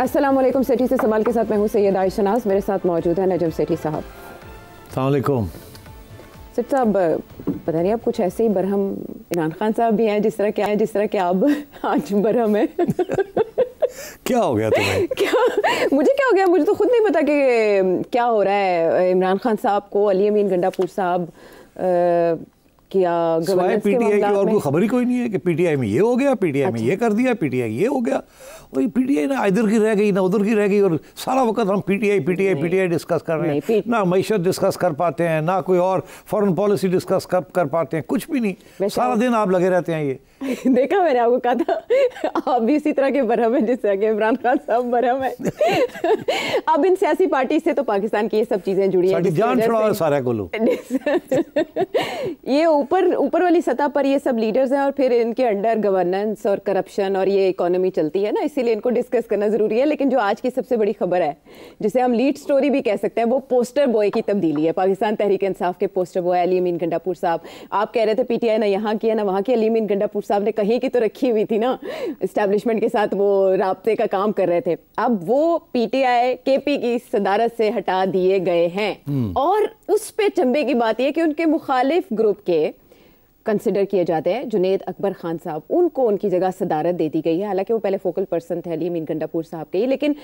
अस्सलाम वालेकुम। सेठी से सवाल के साथ मैं हूँ सैयद आयशा नाज, मेरे साथ मौजूद है नजम सेठी साहब। अस्सलाम वालेकुम। सेठ साहब, पता नहीं आप कुछ ऐसे ही बरहम इमरान खान साहब भी हैं जिस तरह के आप आज बरहम है। क्या हो गया तुम्हें? मुझे क्या हो गया, मुझे तो खुद नहीं पता कि क्या हो रहा है। इमरान खान साहब को अली अमीन गंडापुर साहब किया गवर्नेंस के मामले में और कोई खबर ही कोई नहीं है कि पीटीआई में ये हो गया, पीटीआई में ये कर दिया, पीटीआई ये हो गया। और ये पीटीआई ना इधर की रह गई ना उधर की रह गई और सारा वक्त हम पीटीआई डिस्कस कर रहे हैं। ना मईशत डिस्कस कर पाते हैं, ना कोई और फॉरेन पॉलिसी डिस्कस कर पाते हैं, कुछ भी नहीं। सारा दिन आप लगे रहते हैं। ये देखा, मैंने आपको कहा था आप भी इसी तरह के बरहम है जिस तरह के इमरान खान साहब बरहम है। अब इन सियासी पार्टी से तो पाकिस्तान की ये सब चीजें जुड़ी हैं, जान छुड़ाओ सारे को लो। ये ऊपर वाली सतह पर ये सब लीडर्स हैं और फिर इनके अंडर गवर्नेंस और करप्शन और ये इकोनॉमी चलती है ना, इसीलिए इनको डिस्कस करना जरूरी है। लेकिन जो आज की सबसे बड़ी खबर है, जिसे हम लीड स्टोरी भी कह सकते हैं, वो पोस्टर बॉय की तब्दीली है। पाकिस्तान तहरीक इंसाफ के पोस्टर बॉय अली अमीन गंडापुर साहब, आप कह रहे थे पीटीआई ना यहाँ की है ना वहाँ की, अली अमीन गंडापुर साहब ने कहीं की तो रखी हुई थी ना, एस्टैब्लिशमेंट के साथ वो राब्ते का काम कर रहे थे। अब वो पीटीआई केपी की सदारत से हटा दिए गए हैं और उस पे चंबे की बात यह कि उनके मुखालिफ ग्रुप के कंसिडर किए जाते हैं जुनेद अकबर खान साहब, उनको उनकी जगह सदारत दे दी गई है। हालांकि वो पहले फोकल पर्सन थे अली अमीन गंडापुर साहब के, लेकिन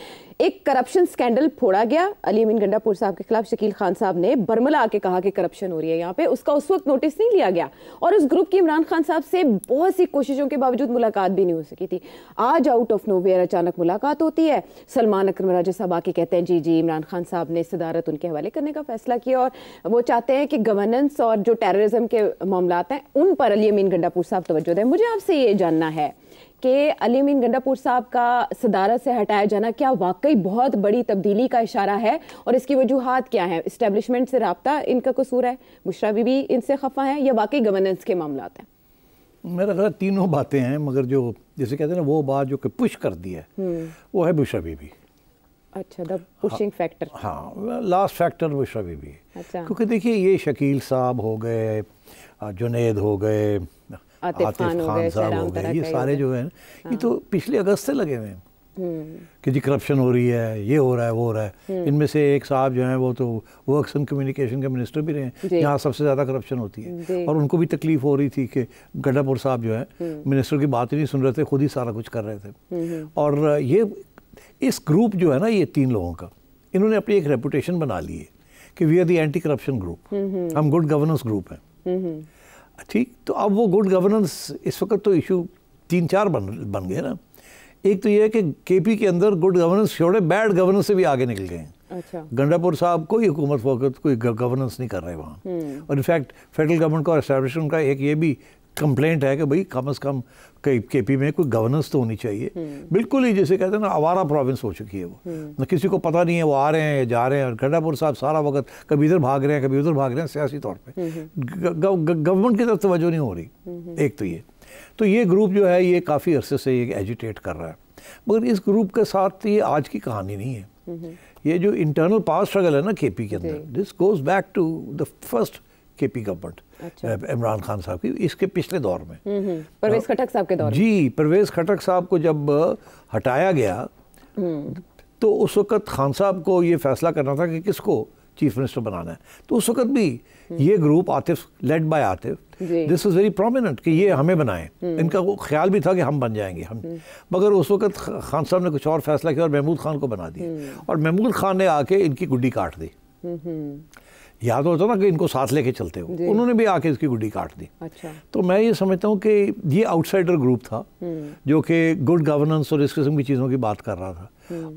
एक करप्शन स्कैंडल फोड़ा गया अली अमीन गंडापुर साहब के खिलाफ। शकील खान साहब ने बरमला आके कहा कि करप्शन हो रही है यहाँ पे, उसका उस वक्त नोटिस नहीं लिया गया और उस ग्रुप की इमरान खान साहब से बहुत सी कोशिशों के बावजूद मुलाकात भी नहीं हो सकी थी। आज आउट ऑफ नोवेयर अचानक मुलाकात होती है। सलमान अकरम राजा साहब आके कहते हैं जी इमरान खान साहब ने सदारत उनके हवाले करने का फैसला किया और वो चाहते हैं कि गवर्नेंस और जो टेररिज्म के मामलात हैं उन पर अली अमीन गंडापुर साहब तवज्जो दें। मुझे आपसे ये जानना है कि अली अमीन गंडापुर साहब का सदारत से हटाया जाना क्या वाकई बहुत बड़ी तब्दीली का इशारा है और इसकी वजूहात क्या है? इस्टेब्लिशमेंट से राब्ता इनका कसूर है, बुशरा बीबी इनसे खफा है, या वाकई गवर्नेंस के मामलात हैं? मेरा ख्याल तीनों बातें हैं, मगर जो जैसे कहते हैं ना वो बात जो कि पुश कर दी है वो है बुशरा बीबी। अच्छा, द पुशिंग फैक्टर। हाँ, लास्ट फैक्टर बुशरा बीबी। अच्छा, क्योंकि देखिए ये शकील साहब हो गए, जुनेद हो गए, आतिफ खान साहब हो गए, ये सारे जो हैं ये तो पिछले अगस्त से लगे हुए हैं कि जी करप्शन हो रही है, ये हो रहा है, वो हो रहा है। इनमें से एक साहब जो हैं वो तो वर्क्स एंड कम्युनिकेशन के मिनिस्टर भी रहे हैं, यहाँ सबसे ज़्यादा करप्शन होती है और उनको भी तकलीफ हो रही थी कि गंडापुर साहब जो है मिनिस्टर की बात ही नहीं सुन रहे थे, खुद ही सारा कुछ कर रहे थे। और ये इस ग्रुप जो है ना, ये तीन लोगों का, इन्होंने अपनी एक रेपुटेशन बना ली है कि we are the anti corruption group, हम गुड गवर्नेंस ग्रुप हैं। ठीक, तो अब वो गुड गवर्नेंस इस वक्त तो इशू 3-4 बन गए ना। एक तो ये है कि केपी के अंदर गुड गवर्नेंस छोड़े बैड गवर्नेंस से भी आगे निकल गए हैं। अच्छा। गंडापुर साहब कोई हुकूमत वक्त कोई गवर्नेंस नहीं कर रहे वहाँ और इनफैक्ट फेडरल गवर्नमेंट का एस्टैब्लिशमेंट का एक ये भी कंप्लेंट है कि भाई कम से कम केपी में कोई गवर्नेंस तो होनी चाहिए। बिल्कुल ही जैसे कहते हैं ना आवारा प्रोविंस हो चुकी है वो, न किसी को पता नहीं है वो आ रहे हैं या जा रहे हैं। और गंडापुर साहब सारा वक्त कभी इधर भाग रहे हैं कभी उधर भाग रहे हैं सियासी तौर पे, गवर्नमेंट की तरफ तवज्जो नहीं हो रही। एक तो ये ग्रुप जो है ये काफ़ी अरसे से ये एजिटेट कर रहा है, मगर इस ग्रुप के साथ ये आज की कहानी नहीं है। ये जो इंटरनल पावर स्ट्रगल है ना केपी के अंदर, this goes back to the first KP government, Imran Khan साहब की, इसके पिछले दौर में परवेज खटक साहब के दौर जी, परवेज खटक साहब को जब हटाया गया तो उस वक्त खान साहब को ये फैसला करना था कि किसको चीफ मिनिस्टर बनाना है। तो उस वक्त भी ये group Atif led by Atif, this is very prominent कि ये हमें बनाएं। इनका वो ख्याल भी था कि हम बन जाएंगे हम, मगर उस वक्त खान साहब ने कुछ और फैसला किया और महमूद खान को बना दिया और महमूद खान ने आके इनकी गुड्डी काट दी। याद होता ना कि इनको साथ लेके चलते हो, उन्होंने भी आके इसकी गुड्डी काट दी। अच्छा। तो मैं ये समझता हूँ कि ये आउटसाइडर ग्रुप था जो कि गुड गवर्नेंस और इस किस्म की चीज़ों की बात कर रहा था।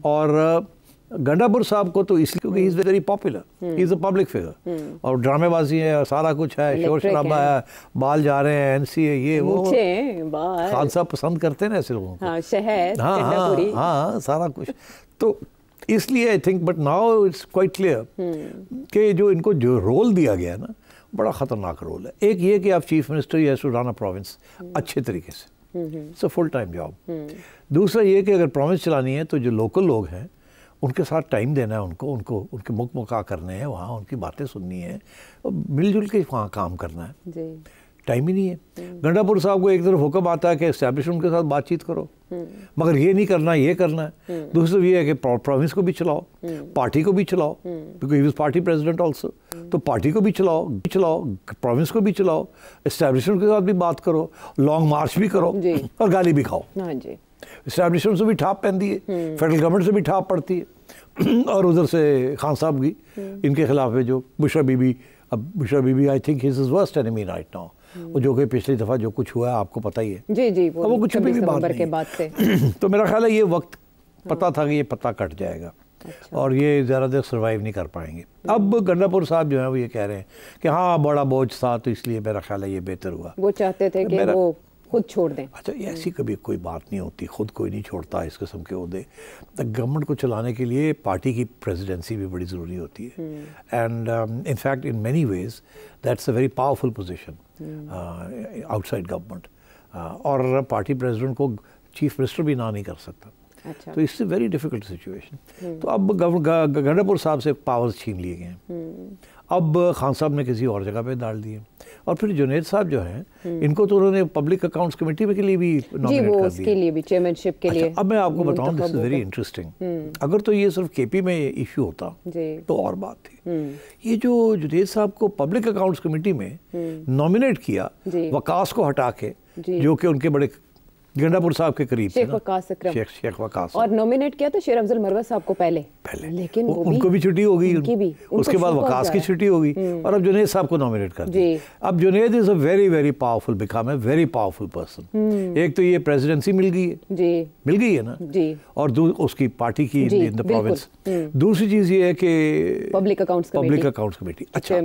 और गंडापुर साहब को तो इसलिए क्योंकि he is very popular, he is a public figure और ड्रामेबाजी है, सारा कुछ है, शोर शराबा है, बाल जा रहे हैं, एनसीए ये वो, खान साहब पसंद करते हैं ना ऐसे लोगों को। शहर, हाँ, सारा कुछ। तो इसलिए I think, but now it's quite clear कि जो इनको जो रोल दिया गया ना बड़ा ख़तरनाक रोल है। एक ये कि आप चीफ मिनिस्टर या सुडाना प्रोविंस अच्छे तरीके से, it's a full time job. दूसरा ये कि अगर प्रोविंस चलानी है तो जो लोकल लोग हैं उनके साथ टाइम देना है, उनको उनके मुख मुका करने हैं, वहाँ उनकी बातें सुननी है, मिलजुल के वहाँ काम करना है। टाइम ही नहीं है। गंडापुर साहब को एक तरफ हुक्म आता है कि एस्टैब्लिशमेंट के साथ बातचीत करो, मगर ये नहीं करना, ये करना है। दूसरी तरफ ये है कि प्रोविंस को भी चलाओ, पार्टी को भी चलाओ, because he was party president also, तो पार्टी को भी चलाओ, प्रोविंस को भी चलाओ, एस्टैब्लिशमेंट के साथ भी बात करो, लॉन्ग मार्च भी करो और गाली भी खाओ। एस्टैब्लिशमेंट से भी ठाप पहनती है, फेडरल गवर्नमेंट से भी ठाप पड़ती है, और उधर से खान साहब की इनके खिलाफ है जो बुशरा बीबी। अब Bushra Bibi I think his worst enemy right now, वो जो कि पिछली दफा जो कुछ हुआ है आपको पता ही है। जी जी, वो कुछ भी बात के बाद से तो मेरा ख्याल है ये वक्त पता था कि ये पता कट जाएगा। अच्छा। और ये ज़्यादा देर सर्वाइव नहीं कर पाएंगे। अब गंडापुर साहब जो है वो ये कह रहे हैं कि हाँ बड़ा बोझ था तो इसलिए मेरा ख्याल है ये बेहतर हुआ। वो चाहते थे कि वो खुद छोड़ दें। अच्छा, ऐसी कभी कोई बात नहीं होती, खुद कोई नहीं छोड़ता इस किस्म के ओहदे। गवर्नमेंट को चलाने के लिए पार्टी की प्रेसिडेंसी भी बड़ी ज़रूरी होती है, and in fact in many ways that's a very powerful position outside government, और पार्टी प्रेसिडेंट को चीफ मिनिस्टर भी ना नहीं कर सकता। अच्छा। तो इससे वेरी डिफिकल्ट सिचुएशन। तो अब गंडापुर साहब से पावर्स छीन लिए गए हैं, अब खान साहब ने किसी और जगह पे डाल दिए, और फिर जुनेद साहब जो हैं इनको तो उन्होंने पब्लिक अकाउंट्स कमेटी के लिए भी नॉमिनेट कर दिया, उसके लिए भी चेयरमैनशिप के लिए। अब मैं आपको बताऊं, दिस इज वेरी इंटरेस्टिंग। अगर तो ये सिर्फ केपी में इशू होता तो और बात थी। ये जो जुनेद साहब को पब्लिक अकाउंट्स कमेटी में नॉमिनेट किया वकास को हटा के, जो कि उनके बड़े गंडापुर साहब के करीब शेख वकास अकरम, शेख वकास, और नॉमिनेट किया तो शेर अफजल मरवत साहब को पहले, लेकिन उनको भी छुट्टी हो गई, उसके बाद वकास की छुट्टी हो गई, और अब जुनेद साहब को नॉमिनेट कर दिया। अब Junaid is a very very powerful, become a very powerful person. एक तो ये प्रेसिडेंसी मिल गई है, मिल गई है ना जी, और उसकी पार्टी की इन द प्रोविंस। दूसरी चीज ये है कि पब्लिक अकाउंट्स कमेटी। अच्छा,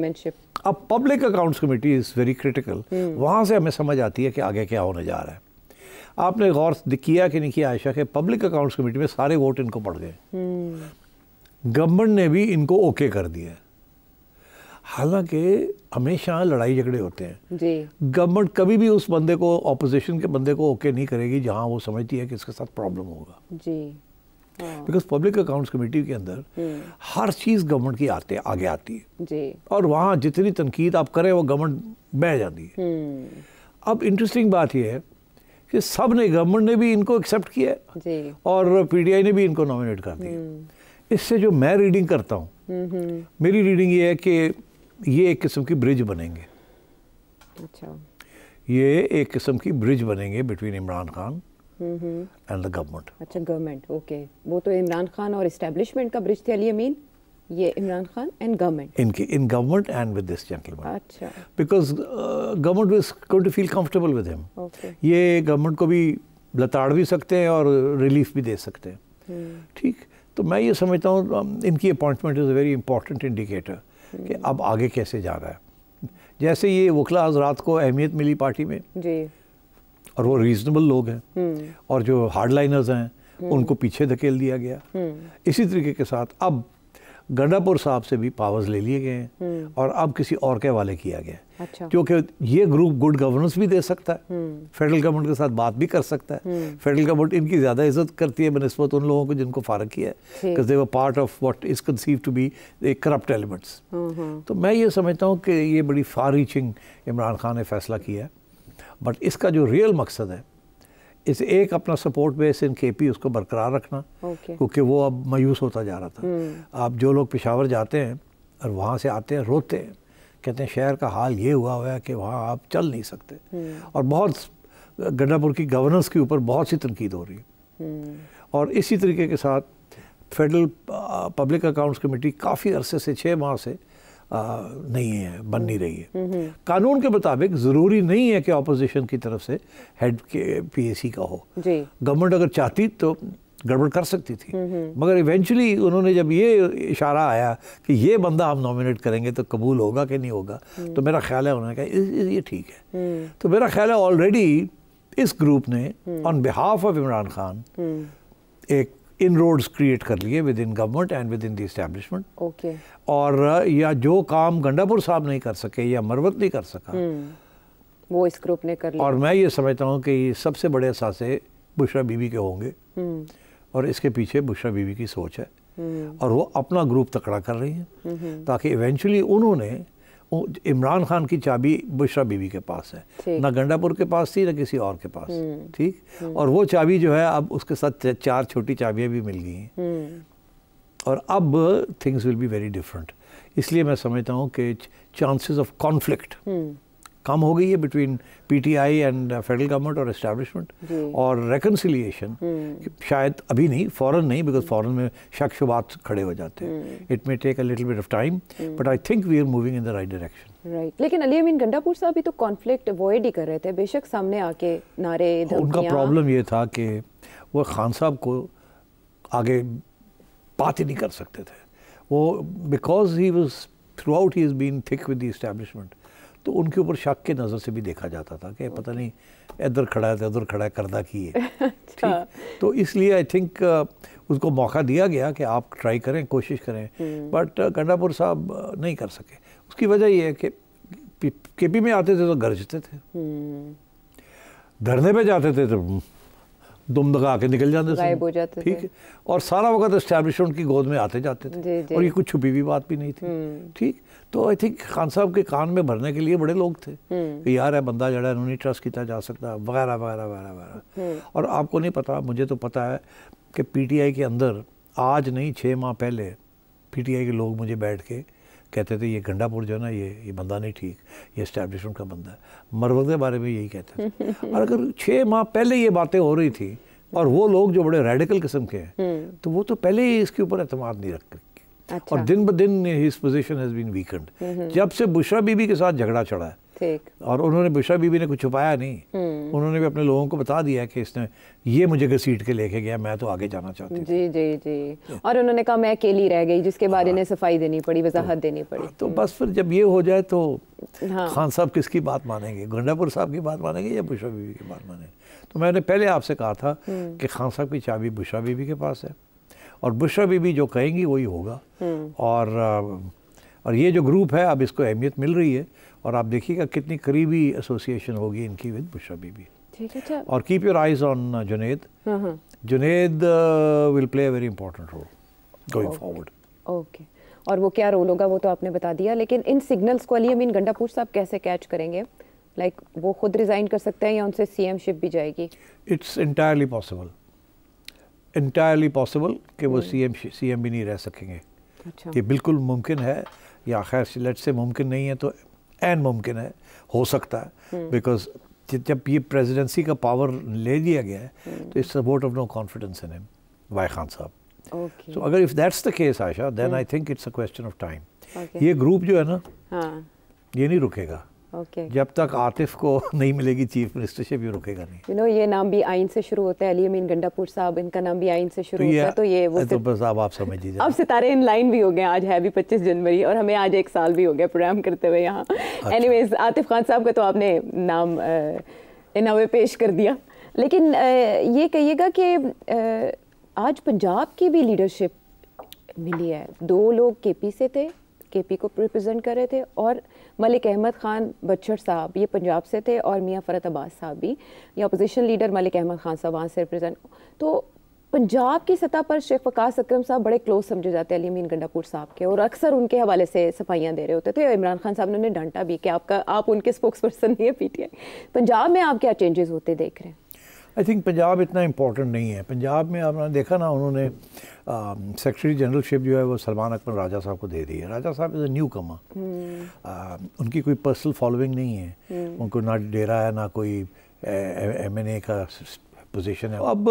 अब public accounts committee is very critical. वहां से हमें समझ आती है कि आगे क्या होने जा रहा है। आपने गौर किया कि नहीं किया आयशा, के पब्लिक अकाउंट्स कमेटी में सारे वोट इनको पड़ गए, गवर्नमेंट ने भी इनको ओके कर दिया। हालांकि हमेशा लड़ाई झगड़े होते हैं जी, गवर्नमेंट कभी भी उस बंदे को, ऑपोजिशन के बंदे को ओके नहीं करेगी जहां वो समझती है कि इसके साथ प्रॉब्लम होगा जी, बिकॉज पब्लिक अकाउंट्स कमेटी के अंदर हर चीज़ गवर्नमेंट की आगे आती है जी, और वहाँ जितनी तनकीद आप करें वो गवर्नमेंट बह जाती है। अब इंटरेस्टिंग बात यह है कि सब ने, गवर्नमेंट ने भी इनको एक्सेप्ट किया जी, और पीटीआई ने भी इनको नॉमिनेट कर दिया। इससे जो मैं रीडिंग करता हूँ, मेरी रीडिंग ये है कि ये एक किस्म की ब्रिज बनेंगे। अच्छा, ये एक किस्म की ब्रिज बनेंगे between Imran Khan and the government. अच्छा, गवर्नमेंट, ओके। वो तो इमरान खान और एस्टेब्लिशमेंट का ब्रिज थे, अली अमीन, ये Imran Khan and government, in government and with this gentleman. अच्छा, because government is going to feel comfortable with him. ये गवर्नमेंट को भी लताड़ भी सकते हैं और रिलीफ भी दे सकते हैं। ठीक, तो मैं ये समझता हूँ इनकी appointment is a very important indicator कि अब आगे कैसे जा रहा है। जैसे ये वकला हजरात को अहमियत मिली पार्टी में जी, और वो रीजनेबल लोग हैं, और जो हार्ड लाइनर्स हैं उनको पीछे धकेल दिया गया। इसी तरीके के साथ अब गंडापुर साहब से भी पावर्स ले लिए गए हैं, और अब किसी और के हवाले किया गया। अच्छा, क्योंकि ये ग्रुप गुड गवर्नेंस भी दे सकता है, फेडरल गवर्नमेंट के साथ बात भी कर सकता है। फेडरल गवर्नमेंट इनकी ज़्यादा इज्जत करती है बनिस्बत उन लोगों को जिनको फारग किया है, because they were part of what is conceived to be the corrupt elements. तो मैं ये समझता हूँ कि ये बड़ी फार रीचिंग इमरान खान ने फैसला किया है, बट इसका जो रियल मकसद है, इस एक अपना सपोर्ट बेस इन केपी उसको बरकरार रखना, क्योंकि वो अब मायूस होता जा रहा था। आप जो लोग पेशावर जाते हैं और वहाँ से आते हैं, रोते हैं, कहते हैं शहर का हाल ये हुआ है कि वहाँ आप चल नहीं सकते, और बहुत गंडापुर की गवर्नेंस के ऊपर बहुत सी तनकीद हो रही है। और इसी तरीके के साथ फेडरल पब्लिक अकाउंट्स कमेटी काफ़ी अरसे से, 6 माह से नहीं है, बन नहीं रही है। कानून के मुताबिक ज़रूरी नहीं है कि अपोजिशन की तरफ से हेड के पीएसी का हो। गवर्नमेंट अगर चाहती तो गड़बड़ कर सकती थी, मगर इवेंचुअली उन्होंने जब ये इशारा आया कि ये बंदा हम नॉमिनेट करेंगे तो कबूल होगा कि नहीं होगा, तो मेरा ख्याल है उन्होंने कहा ये ठीक है। तो मेरा ख्याल है ऑलरेडी इस ग्रुप ने on behalf of Imran Khan एक इनरोड्स क्रिएट कर लिए with in government and with in the establishment. Okay, और या जो काम गंडापुर साहब नहीं कर सके या मरवत नहीं कर सका, वो इस ग्रुप ने कर लिया। और मैं ये समझता हूँ कि सबसे बड़े असासे बुशरा बीबी के होंगे, और इसके पीछे बुशरा बीबी की सोच है, और वो अपना ग्रुप तकड़ा कर रही हैं ताकि इवेंचुअली उन्होंने इमरान खान की चाबी बुशरा बीबी के पास है, ना गंडापुर के पास थी ना किसी और के पास, ठीक। और वो चाबी जो है अब उसके साथ 4 छोटी चाबियां भी मिल गई हैं, और अब things will be very different. इसलिए मैं समझता हूँ कि चांसेस ऑफ कॉन्फ्लिक्ट कम हो गई है between PTI and federal government और एस्टैब्लिशमेंट, और रेकन्सिलिएशन शायद अभी नहीं, फौरन नहीं, बिकॉज फौरन में शक शुबात खड़े हो जाते हैं। It may take a little bit of time, but I think we are moving in the right direction. Right. लेकिन अली अमीन गंडापुर साहब भी तो कॉन्फ्लिक्ट अवॉइड ही कर रहे थे, बेशक सामने आके नारे धमकियां। उनका प्रॉब्लम ये था कि वो खान साहब को आगे बात ही नहीं कर सकते थे वो, because he was throughout he is been thick with the establishment. तो उनके ऊपर शक के नज़र से भी देखा जाता था कि पता नहीं इधर खड़ा है उधर खड़ा है, करदा की है। ठीक, तो इसलिए आई थिंक उसको मौका दिया गया कि आप ट्राई करें, कोशिश करें, बट गंडापुर साहब नहीं कर सके। उसकी वजह ये है कि केपी में आते थे तो गरजते थे, धरने पे जाते थे तो दुम दगा के निकल जाते थे, गायब हो जाते थे। ठीक, और सारा वक्त एस्टैब्लिशमेंट की गोद में आते जाते थे, और ये कुछ छुपी हुई बात भी नहीं थी। ठीक, तो आई थिंक खान साहब के कान में भरने के लिए बड़े लोग थे कि यार है बंदा जड़ा नहीं ट्रस्ट किया जा सकता, वगैरह वगैरह वगैरह वगैरह। और आपको नहीं पता, मुझे तो पता है कि पीटीआई के अंदर आज नहीं 6 माह पहले पीटीआई के लोग मुझे बैठ के कहते थे ये गंडापुर जो है ना, ये बंदा नहीं ठीक, ये एस्टैब्लिशमेंट का बंदा है। मरवत के बारे में यही कहते थे। और अगर 6 माह पहले ये बातें हो रही थी, और वो लोग जो बड़े रेडिकल किस्म के हैं, तो वो तो पहले ही इसके ऊपर एतमाद नहीं रखते। अच्छा। और दिन ब दिन his position has been weakened. जब से बुशरा बीबी के साथ झगड़ा चढ़ा है, और उन्होंने, बुशरा बीबी ने कुछ छुपाया नहीं, उन्होंने भी अपने लोगों को बता दिया कि इसने ये मुझे घसीट के लेके गया, मैं तो आगे जाना चाहती थी। जी जी जी। और उन्होंने कहा मैं अकेली रह गई, जिसके बाद इन्हें सफाई देनी पड़ी, वजाहत देनी पड़ी। तो बस फिर जब ये हो जाए तो खान साहब किसकी बात मानेंगे, गंडापुर साहब की बात मानेंगे या बुशरा बीबी की बात मानेंगे? तो मैंने पहले आपसे कहा था कि खान साहब की चाबी बुशरा बीबी के पास है, और बुशरा बीबी जो कहेंगी वही होगा। और ये जो ग्रुप है अब इसको अहमियत मिल रही है, और आप देखिएगा कितनी करीबी एसोसिएशन होगी इनकी विद बुशरा बीबी। ठीक है। और keep your eyes on Junaid. Junaid will play a very important role going forward. Okay, और वो क्या रोल होगा वो तो आपने बता दिया, लेकिन इन सिग्नल्स को अली अमीन गंडापुर साहब कैसे कैच करेंगे? लाइक वो खुद रिजाइन कर सकते हैं या उनसे सीएमशिप भी जाएगी? It's entirely possible, entirely possible कि वो सीएम भी नहीं रह सकेंगे। अच्छा। ये बिल्कुल मुमकिन है, या खैर लेट्स से मुमकिन नहीं है तो एन मुमकिन है, हो सकता है, बिकॉज जब ये प्रेसिडेंसी का पावर ले लिया गया है तो it's a vote of no confidence in him by Khan साहब। सो अगर if that's the case Ayesha, then I think it's a question of time. ये ग्रुप जो है ना, ये नहीं रुकेगा। जब तक आतिफ को नहीं मिलेगी चीफ मिनिस्टरशिप, ये रुकेगा नहीं। यू नो, ये नाम भी आइन से शुरू होता है, अली अमीन गंडापुर साहब, इनका नाम भी आइन से शुरू होता है, तो ये वो तो बस आप समझ लीजिए। अब सितारे इन लाइन भी हो गए, आज है भी 25 जनवरी और हमें आज 1 साल भी हो गया प्रोग्राम करते हुए यहाँ। एनीवेज, आतिफ खान साहब का तो आपने नाम इनावे पेश कर दिया, लेकिन ये कहिएगा कि आज पंजाब की भी लीडरशिप मिली है। 2 लोग केपी से थे, केपी को रिप्रेजेंट कर रहे थे, और मलिक अहमद खान बच्चर साहब ये पंजाब से थे, और मियां फरत अब्बास साहब भी, या अपोजिशन लीडर मलिक अहमद खान साहब वहाँ से रिप्रेजेंट। तो पंजाब की सतह पर शेख वकास अकरम साहब बड़े क्लोज समझे जाते हैं अली अमीन गंडापुर साहब के, और अक्सर उनके हवाले से सफाइयाँ दे रहे होते थे। इमरान खान साहब ने उन्हें डांटा भी कि आप उनके स्पोक्स पर्सन नहीं है पीटीआई। पंजाब में आप क्या चेंजेस होते देख रहे हैं? आई थिंक पंजाब इतना इम्पोर्टेंट नहीं है। पंजाब में आपने देखा ना, उन्होंने सेक्रेटरी जनरलशिप जो है वो सलमान अकबर राजा साहब को दे दी है। राजा साहब इज़ अ न्यू कमर, उनकी कोई पर्सनल फॉलोइंग नहीं है, उनको ना डेरा है ना कोई एमएनए का पोजीशन है। अब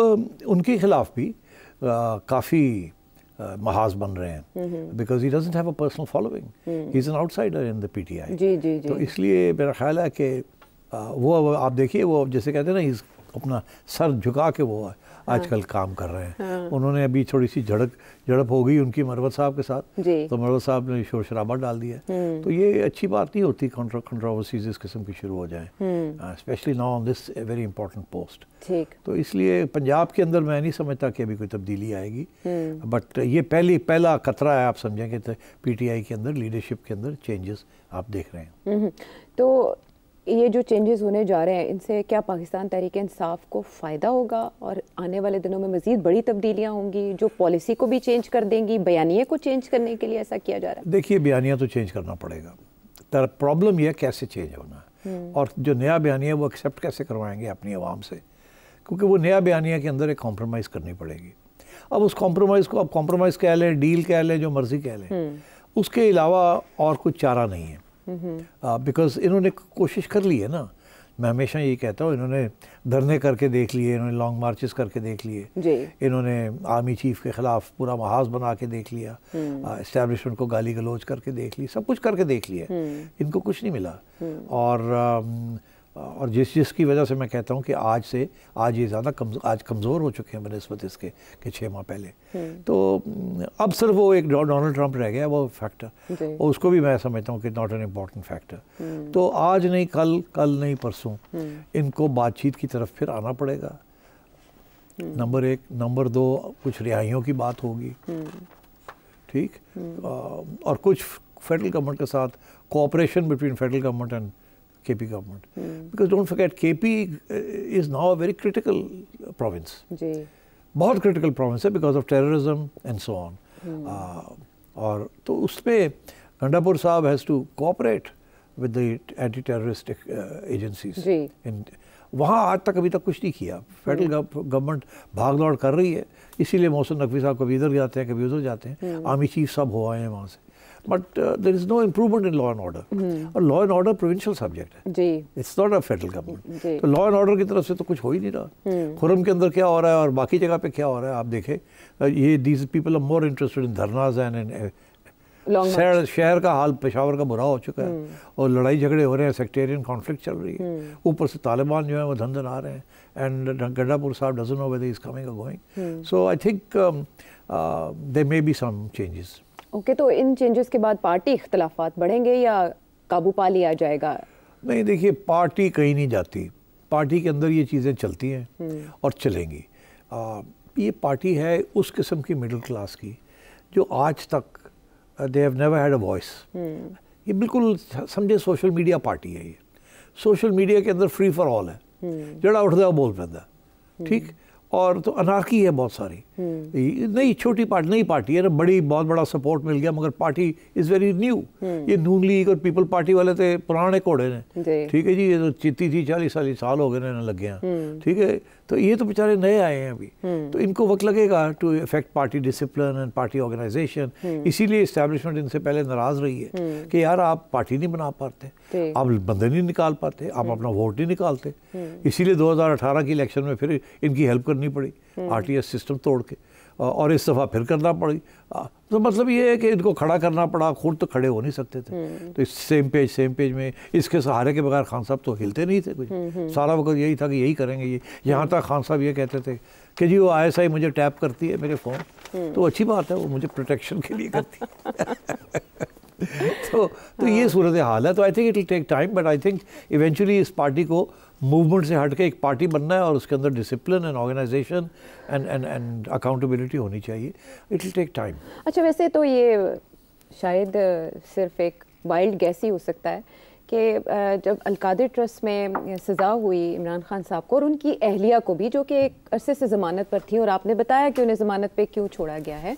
उनके खिलाफ भी काफ़ी महाज बन रहे हैं, because he doesn't have a personal following, he is an outsider in the PTI. जी जी जी। तो इसलिए मेरा ख्याल है कि वो आप देखिए, वो जैसे कहते हैं ना, अपना सर झुका के वो आजकल काम कर रहे हैं। उन्होंने अभी थोड़ी सी झड़प हो गई उनकी मरवत साहब के साथ, तो मरवत साहब ने शोर शराबा डाल दिया। तो ये अच्छी बात नहीं होती, कंट्रोवर्सीज इस किस्म की शुरू हो जाएं, specially now on this very important post. तो इसलिए पंजाब के अंदर मैं नहीं समझता कि अभी कोई तब्दीली आएगी, बट ये पहला खतरा है, आप समझेंगे तो पीटीआई के अंदर लीडरशिप के अंदर चेंजेस आप देख रहे हैं। तो ये जो चेंजेस होने जा रहे हैं, इनसे क्या पाकिस्तान तहरीक-ए-इंसाफ को फ़ायदा होगा, और आने वाले दिनों में मज़ीद बड़ी तब्दीलियाँ होंगी जो पॉलिसी को भी चेंज कर देंगी? बयानिए को चेंज करने के लिए ऐसा किया जा रहा है? देखिए, बयानिया तो चेंज करना पड़ेगा, प्रॉब्लम यह कैसे चेंज होना है और जो नया बयानिया वो एक्सेप्ट कैसे करवाएंगे अपनी आवाम से, क्योंकि वो नया बयानिया के अंदर एक कॉम्प्रोमाइज़ करनी पड़ेगी। अब उस कॉम्प्रोमाइज़ को आप कॉम्प्रोमाइज़ कह लें, डील कह लें, जो मर्ज़ी कह लें, उसके अलावा और कुछ चारा नहीं है। बिकॉज इन्होंने कोशिश कर ली है ना, मैं हमेशा यही कहता हूँ, इन्होंने धरने करके देख लिए, इन्होंने लॉन्ग मार्चेस करके देख लिए, इन्होंने आर्मी चीफ के ख़िलाफ़ पूरा महाज बना के देख लिया, इस्टेब्लिशमेंट को गाली गलौज करके देख ली, सब कुछ करके देख लिया, इनको कुछ नहीं मिला। और जिसकी वजह से मैं कहता हूँ कि आज ये ज़्यादा आज कमज़ोर हो चुके हैं बनिस्बत इसके कि 6 माह पहले। तो अब सिर्फ वो एक डोनाल्ड ट्रंप रह गया, वो फैक्टर, और उसको भी मैं समझता हूँ कि नॉट एन इम्पॉर्टेंट फैक्टर। तो आज नहीं कल नहीं परसों इनको बातचीत की तरफ फिर आना पड़ेगा, नंबर 1। नंबर 2, कुछ रिहाइयों की बात होगी, ठीक, और कुछ फेडरल गवर्नमेंट के साथ cooperation between federal government and KP government, because don't forget KP is now a very critical province, बहुत critical province है because of terrorism and so on। और तो उसमें गंडापुर साहब has to cooperate with the anti-terrorist agencies। वहाँ आज तक अभी तक कुछ नहीं किया। फेडरल गवर्नमेंट भाग दौड़ कर रही है, इसीलिए मोहसिन नकवी साहब कभी इधर जाते हैं कभी उधर जाते हैं, आर्मी चीफ सब हो आए हैं वहाँ से, but there is no improvement in law and order. और law and order provincial subject है, it's not a federal government. तो लॉ एंड ऑर्डर की तरफ से तो कुछ हो ही नहीं रहा। खुरम के अंदर क्या हो रहा है और बाकी जगह पे क्या हो रहा है आप देखें, ये these people are more interested in dharnas and शहर का हाल पेशावर का बुरा हो चुका है और लड़ाई झगड़े हो रहे हैं, सेक्टेरियन कॉन्फ्लिक्ट चल रही है, ऊपर से तालिबान जो है वो धन आ रहे हैं, एंड गंडापुर साहब doesn't know whether he is coming और going. So I think there may be some changes. Okay, तो इन चेंजेस के बाद पार्टी इख्तलाफात बढ़ेंगे या काबू पा लिया जाएगा? नहीं, देखिए, पार्टी कहीं नहीं जाती, पार्टी के अंदर ये चीज़ें चलती हैं और चलेंगी। ये पार्टी है उस किस्म की मिडिल क्लास की जो आज तक they have never had a voice. ये बिल्कुल समझे सोशल मीडिया पार्टी है। ये सोशल मीडिया के अंदर फ्री फॉर ऑल है, जड़ा उठता है बोल पैदा, ठीक, और तो अनारकी है बहुत सारी। नहीं, छोटी पार्टी नई पार्टी है ना, बहुत बड़ा सपोर्ट मिल गया, मगर पार्टी इज़ वेरी न्यू। ये नून लीग और पीपल पार्टी वाले थे पुराने घोड़े ने, ठीक है जी, ये तो 30-40 साल हो गए ना लग गया, ठीक है। तो ये तो बेचारे नए आए हैं अभी, तो इनको वक्त लगेगा to effect party discipline and party organisation. इसीलिए इस्टेब्लिशमेंट इनसे पहले नाराज रही है कि यार आप पार्टी नहीं बना पाते, आप बंदे नहीं निकाल पाते, आप अपना वोट नहीं निकालते। इसीलिए 2018 की इलेक्शन में फिर इनकी हेल्प करनी पड़ी RTS सिस्टम तोड़ के, और इस दफ़ा फिर करना पड़ी। तो मतलब ये है कि इनको खड़ा करना पड़ा, खुद तो खड़े हो नहीं सकते थे। तो इस सेम पेज में इसके सहारे के बगैर खान साहब तो हिलते नहीं थे कुछ, सारा वक्त यही था कि यही करेंगे ये। यहाँ तक खान साहब ये कहते थे कि जी वो ISI मुझे टैप करती है मेरे फ़ोन, तो अच्छी बात है, वो मुझे प्रोटेक्शन के लिए करती है। तो ये सूरत हाल है। तो I think it will take time, but I think eventually इस पार्टी को मूवमेंट से हट के एक पार्टी बनना है और उसके अंदर discipline and organisation and accountability होनी चाहिए। It will take time. अच्छा, वैसे तो ये शायद सिर्फ एक वाइल्ड गैस ही हो सकता है कि जब अलकादिर ट्रस्ट में सज़ा हुई इमरान खान साहब को और उनकी अहलिया को भी, जो कि एक अरसे से ज़मानत पर थी, और आपने बताया कि उन्हें ज़मानत पे क्यों छोड़ा गया है,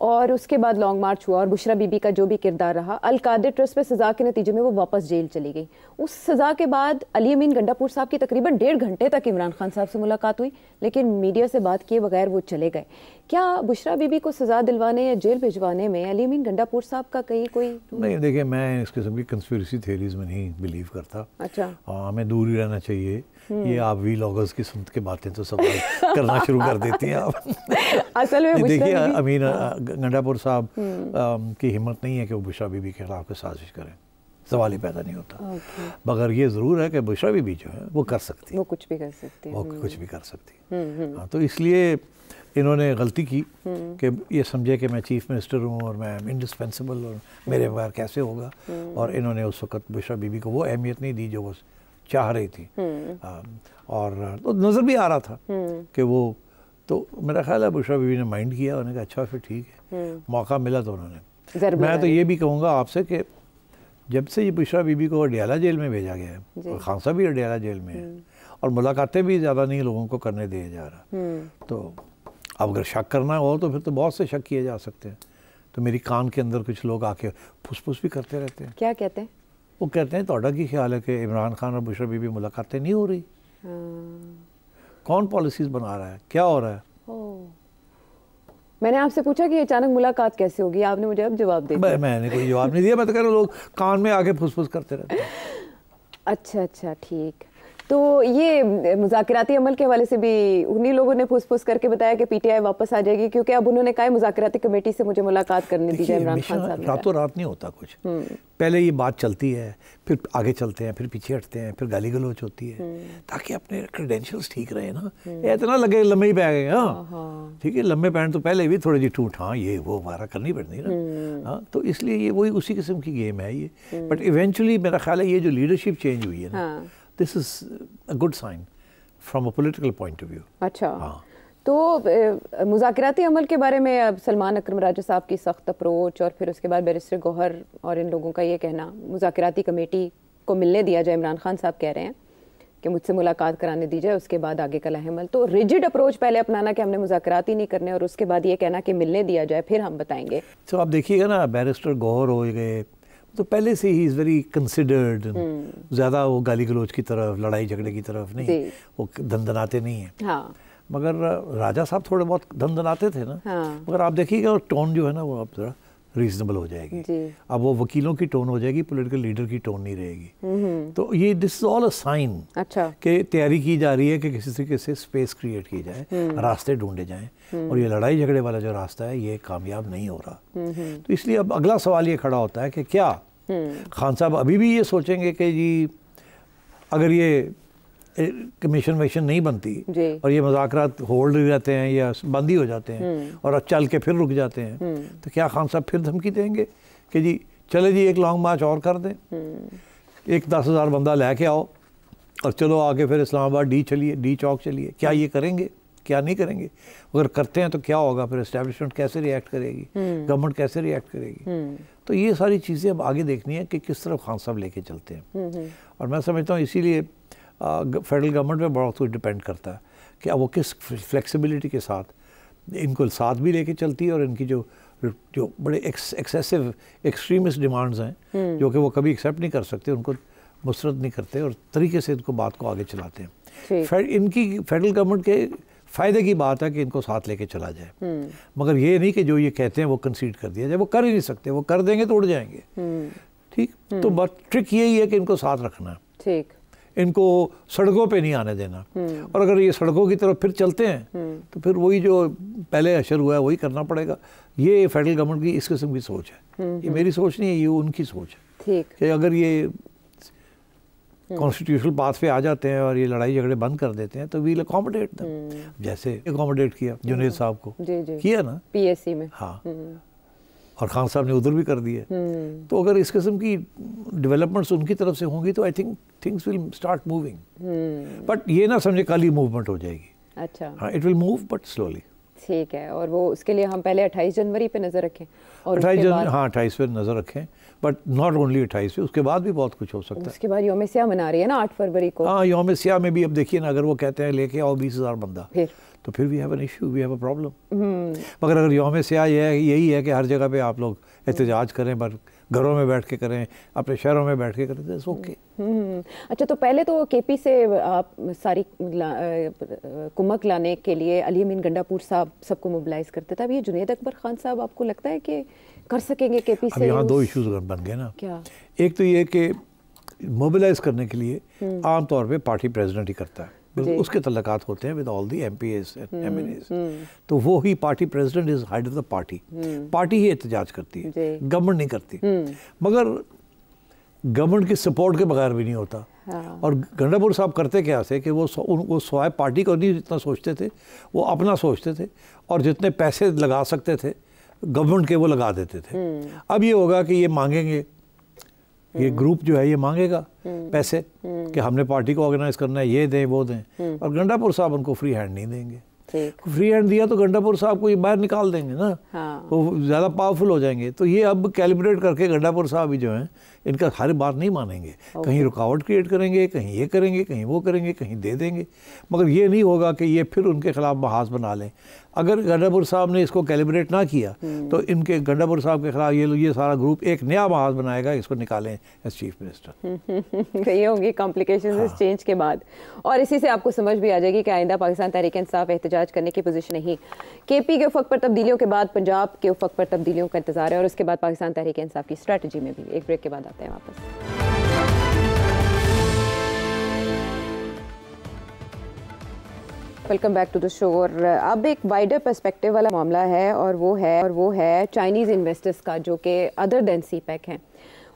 और उसके बाद लॉन्ग मार्च हुआ और बुशरा बीबी का जो भी किरदार रहा, अलकादिर ट्रस्ट पे सज़ा के नतीजे में वो वापस जेल चली गई। उस सज़ा के बाद अली अमीन गंडापुर साहब की तकरीबन 1.5 घंटे तक इमरान खान साहब से मुलाकात हुई, लेकिन मीडिया से बात किए बगैर वो चले गए। क्या बुशरा बीबी को सज़ा दिलवाने या जेल भिजवाने में अली अमीन गंडापुर साहब का कहीं कोई? नहीं, देखिए, मैं इस किस्म की कंस्पिरेसी थ्योरीज में नहीं बिलीव करता। अच्छा, हमें दूर ही रहना चाहिए। ये आप व्लॉगर्स की सुन के बातें तो सब करना शुरू कर देती हैं आप। असल में देखिए, अमीन गंडापुर साहब की हिम्मत नहीं है कि वो बुशरा बीबी के खिलाफ साजिश करें, सवाल ही पैदा नहीं होता। मगर ये ज़रूर है कि बुशरा बीबी जो है वो कर सकती है, वो कुछ भी कर सकती है, वो कुछ भी कर सकती है। तो इसलिए इन्होंने गलती की कि ये समझे कि मैं चीफ मिनिस्टर हूँ और मैं इंडिस्पेंसिबल और मेरे बगैर कैसे होगा, और इन्होंने उस वक्त बुशरा बीबी को वो अहमियत नहीं दी जो वो चाह रही थी। और तो नज़र भी आ रहा था कि वो, तो मेरा ख्याल है बुशरा बीबी ने माइंड किया, उन्होंने कहा अच्छा फिर ठीक है, मौका मिला तो उन्होंने। मैं तो ये भी कहूँगा आपसे कि जब से ये बुशरा बीबी को अडियाला जेल में भेजा गया है और खान साहब भी अडियाला जेल में है और मुलाकातें भी ज़्यादा नहीं लोगों को करने दिया जा रहा, तो अब अगर शक करना हो तो फिर तो बहुत से शक किए जा सकते हैं। तो मेरी कान के अंदर कुछ लोग आके फुसफुस भी करते रहते हैं। क्या कहते हैं? वो कहते हैं तोड़ा की ख्याल है कि इमरान खान और बुशरा बीबी मुलाकातें नहीं हो रही। कौन पॉलिसीज बना रहा है, क्या हो रहा है? मैंने आपसे पूछा कि अचानक मुलाकात कैसे होगी, आपने मुझे अब जवाब दे दिया। मैंने कोई जवाब नहीं दिया, मैं तो कह रहा लोग कान में आके फुसफुस करते रहते हैं। अच्छा ठीक। तो ये मुज़ाकराती अमल के हवाले से भी उन्हीं लोगों ने फुसफुस करके बताया कि पीटीआई वापस आ जाएगी, क्योंकि अब उन्होंने कहा मुज़ाकराती कमेटी से मुझे मुलाकात करने दी जाए इमरान खान साहब। रातों रात नहीं होता कुछ, पहले ये बात चलती है, फिर आगे चलते हैं, फिर पीछे हटते हैं, फिर गाली गलौच होती है, ताकि अपने क्रेडेंशियल्स ठीक रहे ना। इतना लगे लम्बे ही पै गए, हाँ ठीक है, लम्बे पैंट तो पहले भी थोड़ी जी ठूठ, हाँ ये वो हमारा करनी पड़ती है ना। हाँ, तो इसलिए ये वही उसी किस्म की गेम है ये। बट इवेंचुअली मेरा ख्याल है ये जो लीडरशिप चेंज हुई है ना, this is a good sign from a political point of view. अच्छा, हाँ। तो मुज़ाकराती अमल के बारे में अब सलमान अकरम राजा साहब की सख्त अप्रोच, और फिर उसके बाद बैरिस्टर गौहर और इन लोगों का ये कहना मुज़ाकराती कमेटी को मिलने दिया जाए, इमरान खान साहब कह रहे हैं कि मुझसे मुलाकात कराने दी जाए, उसके बाद आगे का लाहेमल। तो रिजिड अप्रोच पहले अपनाना कि हमने मुज़ाकरात ही नहीं करने, और उसके बाद ये कहना कि मिलने दिया जाए, फिर हम बताएंगे। तो आप देखिएगा ना, बैरिस्टर गौहर हो गए तो पहले से ही इज़ वेरी कंसिडर्ड, ज़्यादा वो गाली गलोच की तरफ, लड़ाई झगड़े की तरफ नहीं, वो धंधनाते नहीं हैं। हाँ। मगर राजा साहब थोड़े बहुत धंधनाते थे ना। हाँ। मगर आप देखिएगा टोन जो है ना वो अब थोड़ा रीजनेबल हो जाएगी। अब वो वकीलों की टोन हो जाएगी, पॉलिटिकल लीडर की टोन नहीं रहेगी। तो ये this is all a sign कि तैयारी की जा रही है कि किसी तरीके से स्पेस क्रिएट की जाए, रास्ते ढूंढे जाएं, और ये लड़ाई झगड़े वाला जो रास्ता है ये कामयाब नहीं हो रहा। तो इसलिए अब अगला सवाल ये खड़ा होता है कि क्या खान साहब अभी भी ये सोचेंगे कि जी अगर ये कमीशन वमीशन नहीं बनती और ये मुज़ाकरात होल्ड रहते हैं या बंद ही हो जाते हैं और चल के फिर रुक जाते हैं, तो क्या खान साहब फिर धमकी देंगे कि जी चले जी एक लॉन्ग मार्च और कर दें, एक 10,000 बंदा लेके आओ और चलो आके फिर इस्लामाबाद डी चौक चलिए? क्या ये करेंगे? क्या नहीं करेंगे? अगर करते हैं तो क्या होगा? फिर एस्टेब्लिशमेंट कैसे रिएक्ट करेगी, गवर्नमेंट कैसे रिएक्ट करेगी? तो ये सारी चीज़ें अब आगे देखनी है कि किस तरफ खान साहब लेके चलते हैं। और मैं समझता हूँ इसीलिए फेडरल गवर्नमेंट पे बहुत कुछ डिपेंड करता है कि अब वो किस फ्लेक्सिबिलिटी के साथ इनको साथ भी लेके चलती है, और इनकी जो बड़े एक्सेसिव एक्सट्रीमिस्ट डिमांड्स हैं जो कि वो कभी एक्सेप्ट नहीं कर सकते, उनको मुस्तरद नहीं करते और तरीके से इनको बात को आगे चलाते हैं। इनकी फेडरल गवर्नमेंट के फ़ायदे की बात है कि इनको साथ लेके चला जाए, मगर ये नहीं कि जो ये कहते हैं वो कंसीड कर दिया जाए। वो कर ही नहीं सकते, वो कर देंगे तो उड़ जाएंगे। ठीक, तो बस ट्रिक यही है कि इनको साथ रखना है, ठीक, इनको सड़कों पे नहीं आने देना। और अगर ये सड़कों की तरफ फिर चलते हैं तो फिर वही जो पहले अशर हुआ है वही करना पड़ेगा। ये फेडरल गवर्नमेंट की इस किस्म की सोच है, ये मेरी सोच नहीं है, ये उनकी सोच है कि अगर ये कॉन्स्टिट्यूशनल पाथ पे आ जाते हैं और ये लड़ाई झगड़े बंद कर देते हैं तो वील अकोमोडेट देम, जैसे अकोमोडेट किया जुनैद साहब को, किया ना पीएससी में। हाँ, और खान साहब ने उधर भी कर दिए। तो अगर इस किस्म की डेवलपमेंट्स उनकी तरफ से होंगी तो I think things will start moving. But ये ना समझे कल ही मूवमेंट हो जाएगी। अच्छा, हाँ, it will move but slowly. ठीक है, और वो उसके लिए हम पहले 28 जनवरी पे नज़र रखें, और 28 जनवरी, हाँ 28 पे नज़र रखें, बट नॉट ओनली 28 पे, उसके बाद भी बहुत कुछ हो सकता है। उसके बाद यौम सियाह मना रही है ना 8 फरवरी को। हाँ, यौम सियाह में भी अब देखिए ना, अगर वो कहते हैं लेके आओ 20,000 बंदा, तो फिर we have an issue, we have a problem. मगर अगर यौम सियाह यही है कि हर जगह पे आप लोग एहतजाज करें, पर घरों में बैठ के करें, अपने शहरों में बैठ के करें, दैट्स ओके। अच्छा, तो पहले तो केपी से आप सारी कुमक लाने के लिए अली अमीन गंडापुर साहब सबको मोबिलाइज करते थे। अब ये जुनैद अकबर खान साहब आपको लगता है कि कर सकेंगे केपी से? यहाँ 2 इश्यूज बन गए ना। क्या? एक तो ये कि मोबिलाइज करने के लिए आमतौर पे पार्टी प्रेसिडेंट ही करता है, उसके तल्लकात होते हैं with all the MPs and MNAs, तो वो ही party president is head of the party, party ही एहतजाज करती है, गवर्नमेंट नहीं करती। मगर गवर्नमेंट की सपोर्ट के बगैर भी नहीं होता। और गंडापुर साहब करते क्या से कि वो स्वाय पार्टी को नहीं जितना सोचते थे, वो अपना सोचते थे, और जितने पैसे लगा सकते थे गवर्नमेंट के वो लगा देते थे। अब ये होगा कि ये मांगेंगे, ये ग्रुप जो है ये मांगेगा पैसे कि हमने पार्टी को ऑर्गेनाइज करना है, ये दें वो दें, और गंडापुर साहब उनको फ्री हैंड नहीं देंगे। फ्री हैंड दिया तो गंडापुर साहब को ये बाहर निकाल देंगे ना। हाँ। वो ज़्यादा पावरफुल हो जाएंगे। तो ये अब कैलिब्रेट करके गंडापुर साहब ही जो हैं इनका हर बात नहीं मानेंगे, कहीं रुकावट क्रिएट करेंगे, कहीं ये करेंगे, कहीं वो करेंगे, कहीं दे देंगे, मगर ये नहीं होगा कि ये फिर उनके खिलाफ बहास बना लें। अगर गंडापुर साहब ने इसको कैलिब्रेट ना किया तो इनके गंडापुर साहब के खिलाफ ये सारा ग्रुप एक नया बहास बनाएगा, इसको निकालें एज चीफ मिनिस्टर। ये होंगी कॉम्प्लिकेशंस इस चेंज के बाद, और इसी से आपको समझ भी आ जाएगी कि आइंदा पाकिस्तान तहरीक इंसाफ एहतजाज करने की पोजीशन नहीं। केपी के उफक पर तब्दीलियों के बाद पंजाब के उफक पर तब्दीलियों का इंतजार है, और उसके बाद पाकिस्तान तहरीक इंसाफ की स्ट्रैटेजी में भी। एक ब्रेक के बाद आते हैं वापस। Welcome back to the show. और अब एक वाइडर पर्सपेक्टिव वाला मामला है, और वो है चाइनीज़ इन्वेस्टर्स का, जो कि अदर देन सीपैक हैं।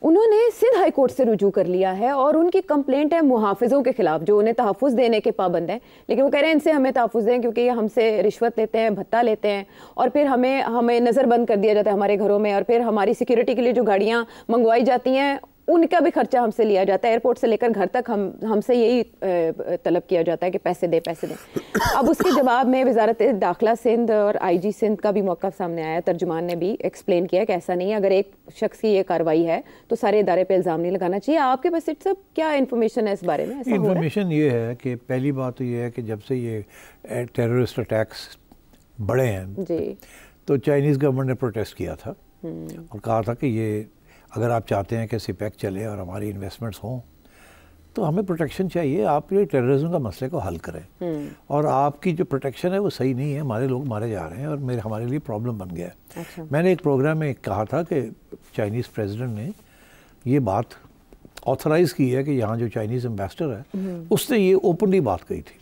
उन्होंने सिंध हाई कोर्ट से रुजू कर लिया है, और उनकी कंप्लेंट है मुहाफिजों के खिलाफ जो उन्हें तहफ़्फ़ुज़ देने के पाबंद हैं, लेकिन वो कह रहे हैं इनसे हमें तहफ़्फ़ुज़ दें क्योंकि ये हमसे रिश्वत लेते हैं, भत्ता लेते हैं, और फिर हमें नज़रबंद कर दिया जाता है हमारे घरों में, और फिर हमारी सिक्योरिटी के लिए जो गाड़ियाँ मंगवाई जाती हैं उनका भी खर्चा हमसे लिया जाता है, एयरपोर्ट से लेकर घर तक हमसे यही तलब किया जाता है कि पैसे दें पैसे दें। अब उसके जवाब में वजारत दाखिला सिंध और IG सिंध का भी मौक़िफ़ सामने आया। तर्जुमान ने भी एक्सप्लेन किया कि ऐसा नहीं है, अगर एक शख्स की ये कार्रवाई है तो सारे इदारे पे इल्ज़ाम नहीं लगाना चाहिए। आपके पास सब क्या इन्फॉर्मेशन है इस बारे में? इन्फॉर्मेशन ये है कि पहली बात तो ये है कि जब से ये टेररिस्ट अटैक्स बढ़े हैं जी, तो चाइनीज़ गवर्नमेंट ने प्रोटेस्ट किया था और कहा था कि ये अगर आप चाहते हैं कि सिपैक चले और हमारी इन्वेस्टमेंट्स हों तो हमें प्रोटेक्शन चाहिए, आप ये टेररिज्म का मसले को हल करें, और आपकी जो प्रोटेक्शन है वो सही नहीं है, हमारे लोग मारे जा रहे हैं और हमारे लिए प्रॉब्लम बन गया है। अच्छा। मैंने एक प्रोग्राम में कहा था कि चाइनीज़ प्रेसिडेंट ने ये बात ऑथराइज़ की है कि यहाँ जो चाइनीज़ एम्बेसडर है उसने ये ओपनली बात कही थी,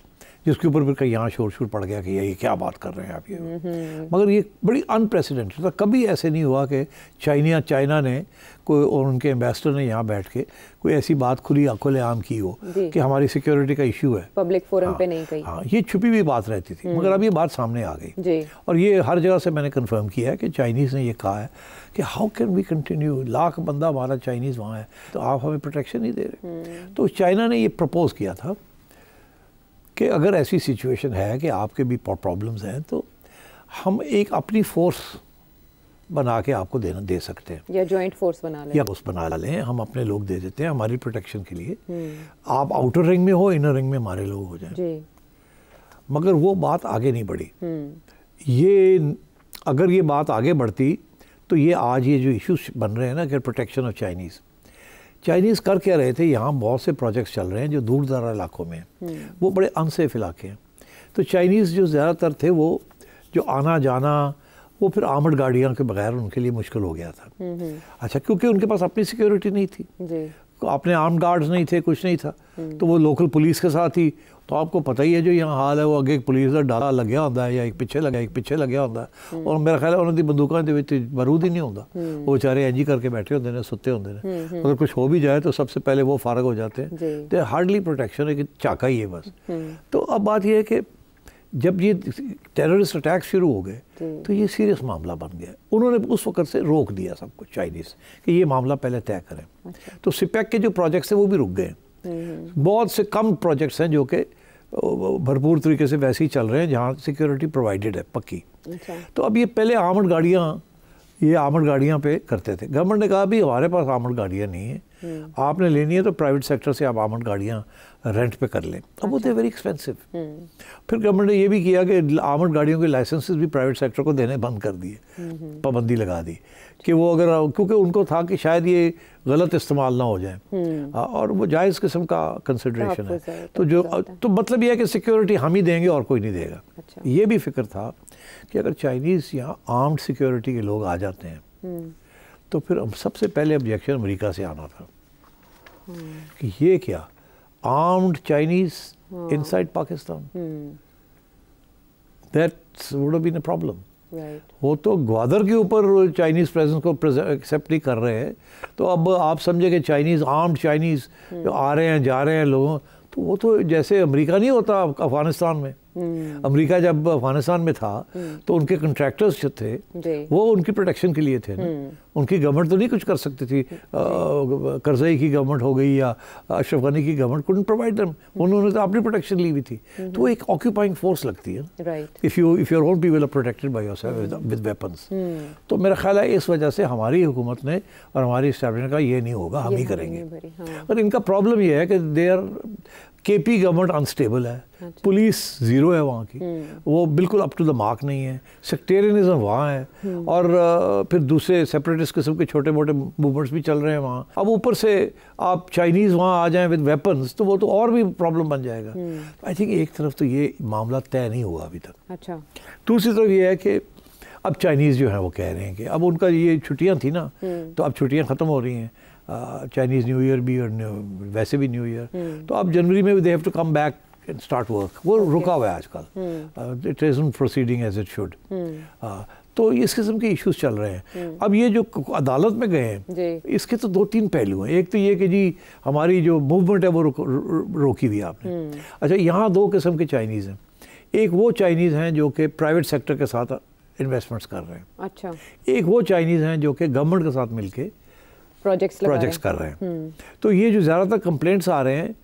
जिसके ऊपर फिर कहीं यहाँ शोर शोर पड़ गया कि ये क्या बात कर रहे हैं आप ये। मगर ये बड़ी अनप्रेसिडेंटेड था, कभी ऐसे नहीं हुआ कि चाइना ने कोई और उनके एम्बेसडर ने यहाँ बैठ के कोई ऐसी बात खुले आम की हो कि हमारी सिक्योरिटी का इशू है, पब्लिक फोरम पे नहीं कही। हाँ, ये छुपी हुई बात रहती थी, मगर अब ये बात सामने आ गई और ये हर जगह से मैंने कंफर्म किया है कि चाइनीज़ ने ये कहा है कि how can we continue, lakh बंदा हमारा चाइनीज़ वहाँ है तो आप हमें प्रोटेक्शन नहीं दे रहे। तो चाइना ने ये प्रपोज़ किया था कि अगर ऐसी सिचुएशन है कि आपके भी प्रॉब्लम्स हैं तो हम एक अपनी फोर्स बना के आपको दे सकते हैं, या जॉइंट फोर्स बना लें, या उस बना लें, हम अपने लोग दे देते हैं हमारी प्रोटेक्शन के लिए, आप आउटर रिंग में हो, इनर रिंग में हमारे लोग हो जाएं। मगर वो बात आगे नहीं बढ़ी। ये अगर ये बात आगे बढ़ती तो ये आज ये जो इश्यूज बन रहे हैं ना कि प्रोटेक्शन ऑफ चाइनीज़ कर क्या रहे थे, यहाँ बहुत से प्रोजेक्ट्स चल रहे हैं जो दूर दराज इलाकों में वो बड़े अनसेफ इलाके हैं, तो चाइनीज़ जो ज़्यादातर थे वो जो आना जाना वो फिर आर्मड गाड़ियों के बगैर उनके लिए मुश्किल हो गया था। अच्छा, क्योंकि उनके पास अपनी सिक्योरिटी नहीं थी, अपने आर्म गार्ड्स नहीं थे, कुछ नहीं था, तो वो लोकल पुलिस के साथ ही, तो आपको पता ही है जो यहाँ हाल है, वो अगे एक पुलिस का डाला लग्या होता है या एक पीछे लग्या होता है, और मेरा ख्याल है उन्होंने बंदूकों के बारूद ही नहीं होता, वो बेचारे इंज करके बैठे होते हैं, सुते होते हैं, अगर कुछ हो भी जाए तो सबसे पहले वो फारग हो जाते हैं, तो हार्डली प्रोटेक्शन है कि चाका ही है बस। तो अब बात यह है कि जब ये टेररिस्ट अटैक शुरू हो गए तो ये सीरियस मामला बन गया, उन्होंने उस वक्त से रोक दिया सब कुछ चाइनीज़ कि ये मामला पहले तय करें। अच्छा। तो सिपैक के जो प्रोजेक्ट्स हैं वो भी रुक गए, बहुत से कम प्रोजेक्ट्स हैं जो कि भरपूर तरीके से वैसे ही चल रहे हैं जहाँ सिक्योरिटी प्रोवाइडेड है पक्की। अच्छा। तो अब ये पहले आर्मड गाड़ियाँ पे करते थे, गवर्नमेंट ने कहा भी हमारे पास आर्मड गाड़ियाँ नहीं है, आपने लेनी है तो प्राइवेट सेक्टर से आप आर्मड गाड़ियाँ रेंट पे कर लें। अब वो थे वेरी एक्सपेंसिव। फिर गवर्नमेंट ने ये भी किया कि आर्मड गाड़ियों के लाइसेंसेस भी प्राइवेट सेक्टर को देने बंद कर दिए, पाबंदी लगा दी कि वो अगर, क्योंकि उनको था कि शायद ये गलत इस्तेमाल ना हो जाए, और वो जायज़ किस्म का कंसिडरेशन है, तो मतलब ये है कि सिक्योरिटी हम ही देंगे और कोई नहीं देगा। अच्छा। ये भी फिक्र था कि अगर चाइनीज़ यहाँ आर्म्ड सिक्योरिटी के लोग आ जाते हैं तो फिर सबसे पहले ऑब्जेक्शन अमेरिका से आना था कि ये क्या armed Chinese inside Pakistan, that's would have been a problem. वो तो ग्वादर के ऊपर चाइनीज़ प्रेजेंस को एक्सेप्ट नहीं कर रहे हैं, तो अब आप समझे कि चाइनीज़ आर्म्ड चाइनीज़ जो आ रहे हैं जा रहे हैं लोगों, तो वो तो जैसे अमेरिका नहीं होता अफगानिस्तान में, अमेरिका जब अफगानिस्तान में था तो उनके कंट्रैक्टर्स जो थे वो उनकी प्रोटेक्शन के लिए थे ना। उनकी गवर्नमेंट तो नहीं कुछ कर सकती थी। करज़ई की गवर्नमेंट हो गई या अशरफ गनी की गवर्नमेंट कुडंट प्रोवाइड देम, उन्होंने तो अपनी प्रोटेक्शन ली हुई थी। तो वो एक ऑक्यूपाइंग फोर्स लगती है if your own people are protected by yourself with weapons. तो मेरा ख्याल है इस वजह से हमारी हुकूमत ने और हमारी एस्टैब्लिशमेंट का ये नहीं होगा, हम ही करेंगे। और इनका प्रॉब्लम ये है कि they are KP government unstable है, पुलिस ज़ीरो है वहाँ की, वो बिल्कुल अप टू द मार्क नहीं है, सेक्टेरियनिज्म वहाँ है और फिर दूसरे सेपरेटिस्ट किस्म के छोटे मोटे मूवमेंट्स भी चल रहे हैं वहाँ। अब ऊपर से आप चाइनीज़ वहाँ आ जाएं विद वेपन्स तो वो तो और भी प्रॉब्लम बन जाएगा। आई थिंक एक तरफ तो ये मामला तय नहीं हुआ अभी तक। अच्छा, दूसरी तरफ ये है कि अब चाइनीज़ जो है वो कह रहे हैं कि अब उनका ये छुट्टियाँ थी ना तो अब छुट्टियाँ ख़त्म हो रही हैं, चाइनीज़ न्यू ईयर भी और वैसे भी न्यू ईयर, तो अब जनवरी में they have to come back and start work. वो रुका हुआ है आजकल, it isn't proceeding as it should. तो इस किस्म के इश्यूज चल रहे हैं। अब ये जो अदालत में गए हैं इसके तो दो तीन पहलू हैं। एक तो ये कि जी हमारी जो मूवमेंट है वो रोकी हुई आपने। अच्छा, यहाँ दो किस्म के चाइनीज़ हैं। एक वो चाइनीज़ हैं जो कि प्राइवेट सेक्टर के साथ इन्वेस्टमेंट्स कर रहे हैं। अच्छा, एक वो चाइनीज़ हैं जो कि गवर्नमेंट के साथ मिलके प्रोजेक्ट्स कर रहे हैं। तो ये जो ज़्यादातर कंप्लेंट्स आ रहे हैं,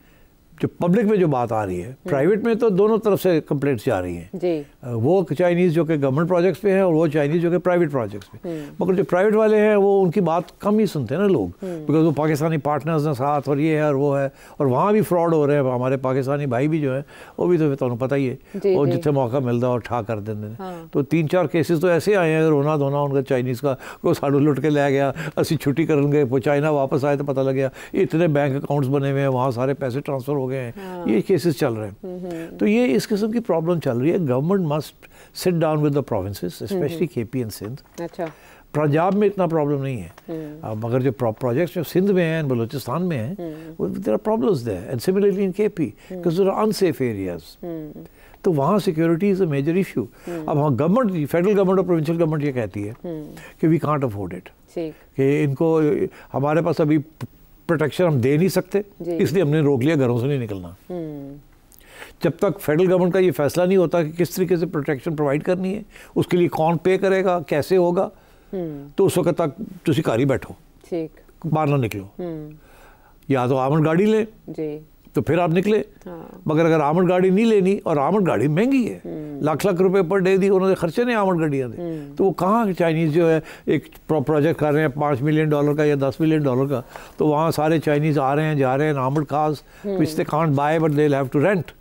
जो पब्लिक में जो बात आ रही है, प्राइवेट में तो दोनों तरफ से कंप्लेंट्स जा रही हैं जी। वो चाइनीज़ जो कि गवर्नमेंट प्रोजेक्ट्स पे हैं और वो चाइनीज़ जो कि प्राइवेट प्रोजेक्ट्स पे। मगर जो प्राइवेट वाले हैं वो उनकी बात कम ही सुनते हैं ना लोग, बिकॉज वो पाकिस्तानी पार्टनर्स हैं साथ और ये है और वो है, और वहाँ भी फ्रॉड हो रहे हैं। हमारे पाकिस्तानी भाई भी जो है वो भी तो तुम्हें पता ही है, और जितने मौका मिलता है और ठा कर देते हैं। तो 3-4 केसेस तो ऐसे आए हैं, रोना धोना उनका चाइनीज़ का, को साड़ू लुट के ले गया, असी छुट्टी करेंगे, वो चाइना वापस आए तो पता लग गया इतने बैंक अकाउंट्स बने हुए हैं, वहाँ सारे पैसे ट्रांसफ़र हो गए हैं। ये केसेस चल रहे हैं। तो ये इस किस्म की प्रॉब्लम चल रही है। Government must sit down with the provinces, specially KP and Sindh. अच्छा, पंजाब में इतना प्रॉब्लम नहीं है, मगर जो प्रोजेक्ट्स जो सिंध में हैं, बलूचिस्तान में हैं, there are problems there and similarly in KP because there are unsafe areas. तो वहाँ security is a major issue. अब हाँ, गवर्नमेंट, फेडरल गवर्नमेंट और प्रोविंशियल गवर्नमेंट ये कहती है कि वी कांट अफोर्ड इट, कि इनको हमारे पास अभी प्रोटेक्शन हम दे नहीं सकते, इसलिए हमने रोक लिया घरों से नहीं निकलना। जब तक फेडरल गवर्नमेंट का ये फैसला नहीं होता कि किस तरीके से प्रोटेक्शन प्रोवाइड करनी है, उसके लिए कौन पे करेगा, कैसे होगा, तो उस वक्त तक तुसी घर ही बैठो, बाहर ना निकलो। या तो आमद गाड़ी ले तो फिर आप निकले। मगर अगर आमद गाड़ी नहीं लेनी, और आमद गाड़ी महंगी है, लाख रुपए पर डे दी उन्होंने खर्चे नहीं आमद गाड़ियाँ दे, तो वो कहाँ चाइनीज़ जो है एक प्रोजेक्ट कर रहे हैं $5 मिलियन का या $10 मिलियन का, तो वहाँ सारे चाइनीज़ आ रहे हैं जा रहे हैं, आमद cars which they can't buy but they have to rent.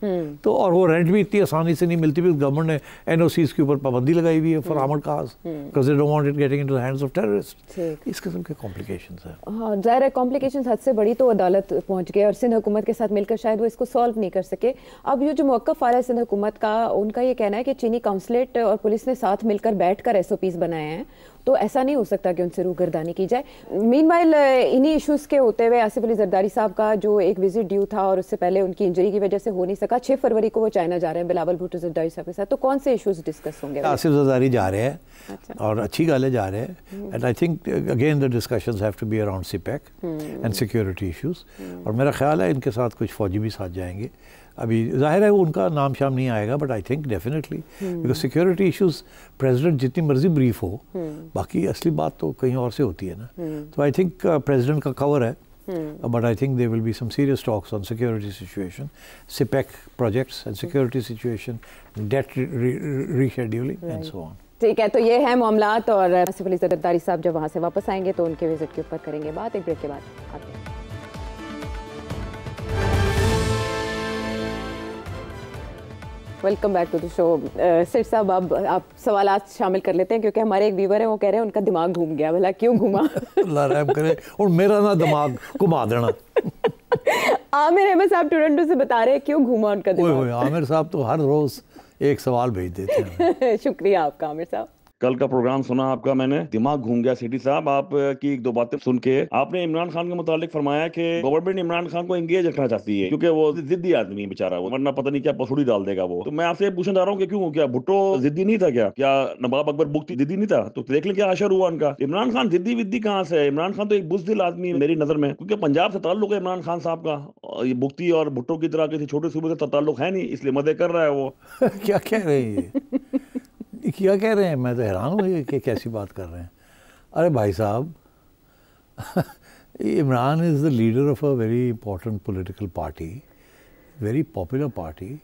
तो और वो रेंट भी इतनी आसानी से नहीं मिलती, बिकॉज़ गवर्नमेंट ने NOCs के ऊपर पाबंदी लगाई हुई है फॉर आमद cars, because they don't want it getting into the hands of terrorist. इस किस्म के कॉम्प्लिकेशंस हैं। हाँ, ज़ाहिर है कॉम्प्लिकेशंस हद से बड़ी तो अदालत पहुँच गए और सिंध हुकूमत के साथ मिलकर शायद वो इसको सॉल्व नहीं कर सके। अब ये जो मौक़िफ़ आ रहा है सिंध हुकूमत का, उनका ये कहना है कि चीनी काउंसलेट और पुलिस ने साथ मिलकर बैठकर SOPs बनाए हैं, तो ऐसा नहीं हो सकता कि उनसे रूगर्दानी की जाए। मीनवाइल इन्हीं इश्यूज़ के होते हुए आसिफ अली जरदारी साहब का जो एक विजिट ड्यू था और उससे पहले उनकी इंजरी की वजह से हो नहीं सका, 6 फरवरी को वो चाइना जा रहे हैं बिलावल भुट्टो जरदारी साहब के साथ, तो कौन से इश्यूज़ डिस्कस होंगे? आसिफ जरदारी जा रहे हैं। अच्छा। और अच्छी गल जा रहे हैं, and I think again the discussions have to be around CPEC and security issues, और मेरा ख्याल है इनके साथ कुछ फौजी भी साथ जाएंगे। अभी जाहिर है वो उनका नाम शाम नहीं आएगा, but I think definitely because security issues president जितनी मर्जी ब्रीफ हो, बाकी असली बात तो कहीं और से होती है ना। तो आई थिंक प्रेसिडेंट का कवर है, but I think there will be some serious talks on security situation, CPEC projects and security situation, debt rescheduling and so on. ठीक है, तो ये है मामलात, और आसिफ अली जरदारी साहब जब वहाँ से वापस आएंगे तो उनके विजिट के ऊपर करेंगे बात। एक ब्रेक के बाद आते हैं। Welcome back to the show. Seth साहब, अब आप सवालात शामिल कर लेते हैं, क्योंकि हमारे एक व्यूवर है वो कह रहे हैं उनका दिमाग घूम गया। भला क्यों घूमा? अल्लाह रहम करे, और मेरा ना दिमाग घुमा देना। आमिर अहमद साहब टोरंटो से बता रहे हैं क्यों घूमा उनका दिमाग। आमिर साहब तो हर रोज एक सवाल भेज देते हैं। शुक्रिया आपका आमिर साहब। कल का प्रोग्राम सुना आपका मैंने, दिमाग घूम गया। सिटी साहब, आप की एक दो बातें सुन के आपने इमरान खान के मुतालिक फरमाया कि गवर्नमेंट इमरान खान को एंगेज रखना चाहती है क्योंकि वो जिद्दी आदमी है बेचारा, वो वरना पता नहीं क्या पसुड़ी डाल देगा वो। तो मैं आपसे पूछना चाह रहा हूँ कि क्यों, क्या भुट्टो जिद्दी नहीं था? क्या नवाब अकबर बुख्ती जिद्दी नहीं था? तो देख लें क्या असर हुआ उनका। इमरान खान जिद्दी विद्दी कहाँ से है? इमरान खान तो एक बुज़दिल आदमी है मेरी नजर में, क्योंकि पंजाब से ताल्लुक है इमरान खान साहब का, ये मुफ्ती और भुट्टो की तरह किसी छोटे सूबे से ताल्लुक है नहीं, इसलिए मजे कर रहा है वो। क्या कह रहे हैं ये क्या कह रहे हैं? मैं तो हैरान हूँ कि कैसी बात कर रहे हैं। अरे भाई साहब, Imran is the leader of a very important political party, very popular party,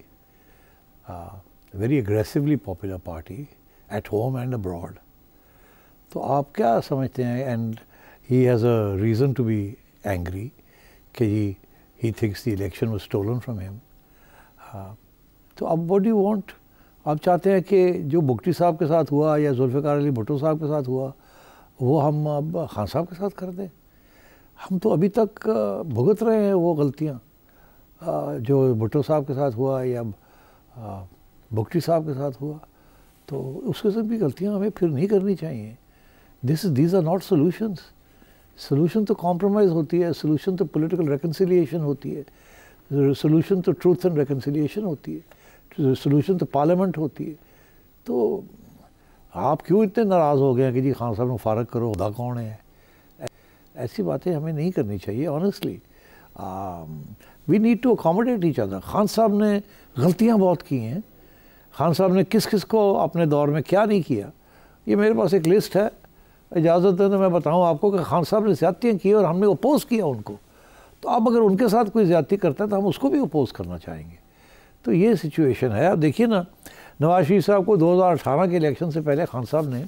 very aggressively popular party at home and abroad. तो आप क्या समझते हैं? And he has a reason to be angry कि he thinks the election was stolen from him. तो अब what do you want? आप चाहते हैं कि जो बुगटी साहब के साथ हुआ या जुल्फ़िकार अली भुट्टो साहब के साथ हुआ वो हम अब खान साहब के साथ कर दें? हम तो अभी तक भुगत रहे हैं वो गलतियाँ जो भुट्टो साहब के साथ हुआ या बुगटी साहब के साथ हुआ। तो उसके साथ भी गलतियाँ हमें फिर नहीं करनी चाहिए। These are not solutions. Solution तो कॉम्प्रोमाइज़ होती है, सोल्यूशन तो पॉलिटिकल रिकन्सिलिएशन होती है, सोल्यूशन तो ट्रूथ एंड रिकन्सिलिएशन होती है, सोल्यूशन तो पार्लियामेंट होती है। तो आप क्यों इतने नाराज़ हो गए हैं कि जी खान साहब ने फारग करो, खुदा कौन है? ऐसी बातें हमें नहीं करनी चाहिए। Honestly we need to accommodate each other. Khan साहब ने गलतियाँ बहुत की हैं। खान साहब ने किस किस को अपने दौर में क्या नहीं किया, ये मेरे पास एक लिस्ट है। इजाज़त है तो मैं बताऊँ आपको कि खान साहब ने ज़्यादतियाँ की और हमने अपोज किया उनको। तो अब अगर उनके साथ कोई ज़्यादती करता है तो हम उसको भी अपोज करना चाहेंगे। तो ये सिचुएशन है। अब देखिए ना, नवाज शरीफ साहब को 2018 के इलेक्शन से पहले खान साहब ने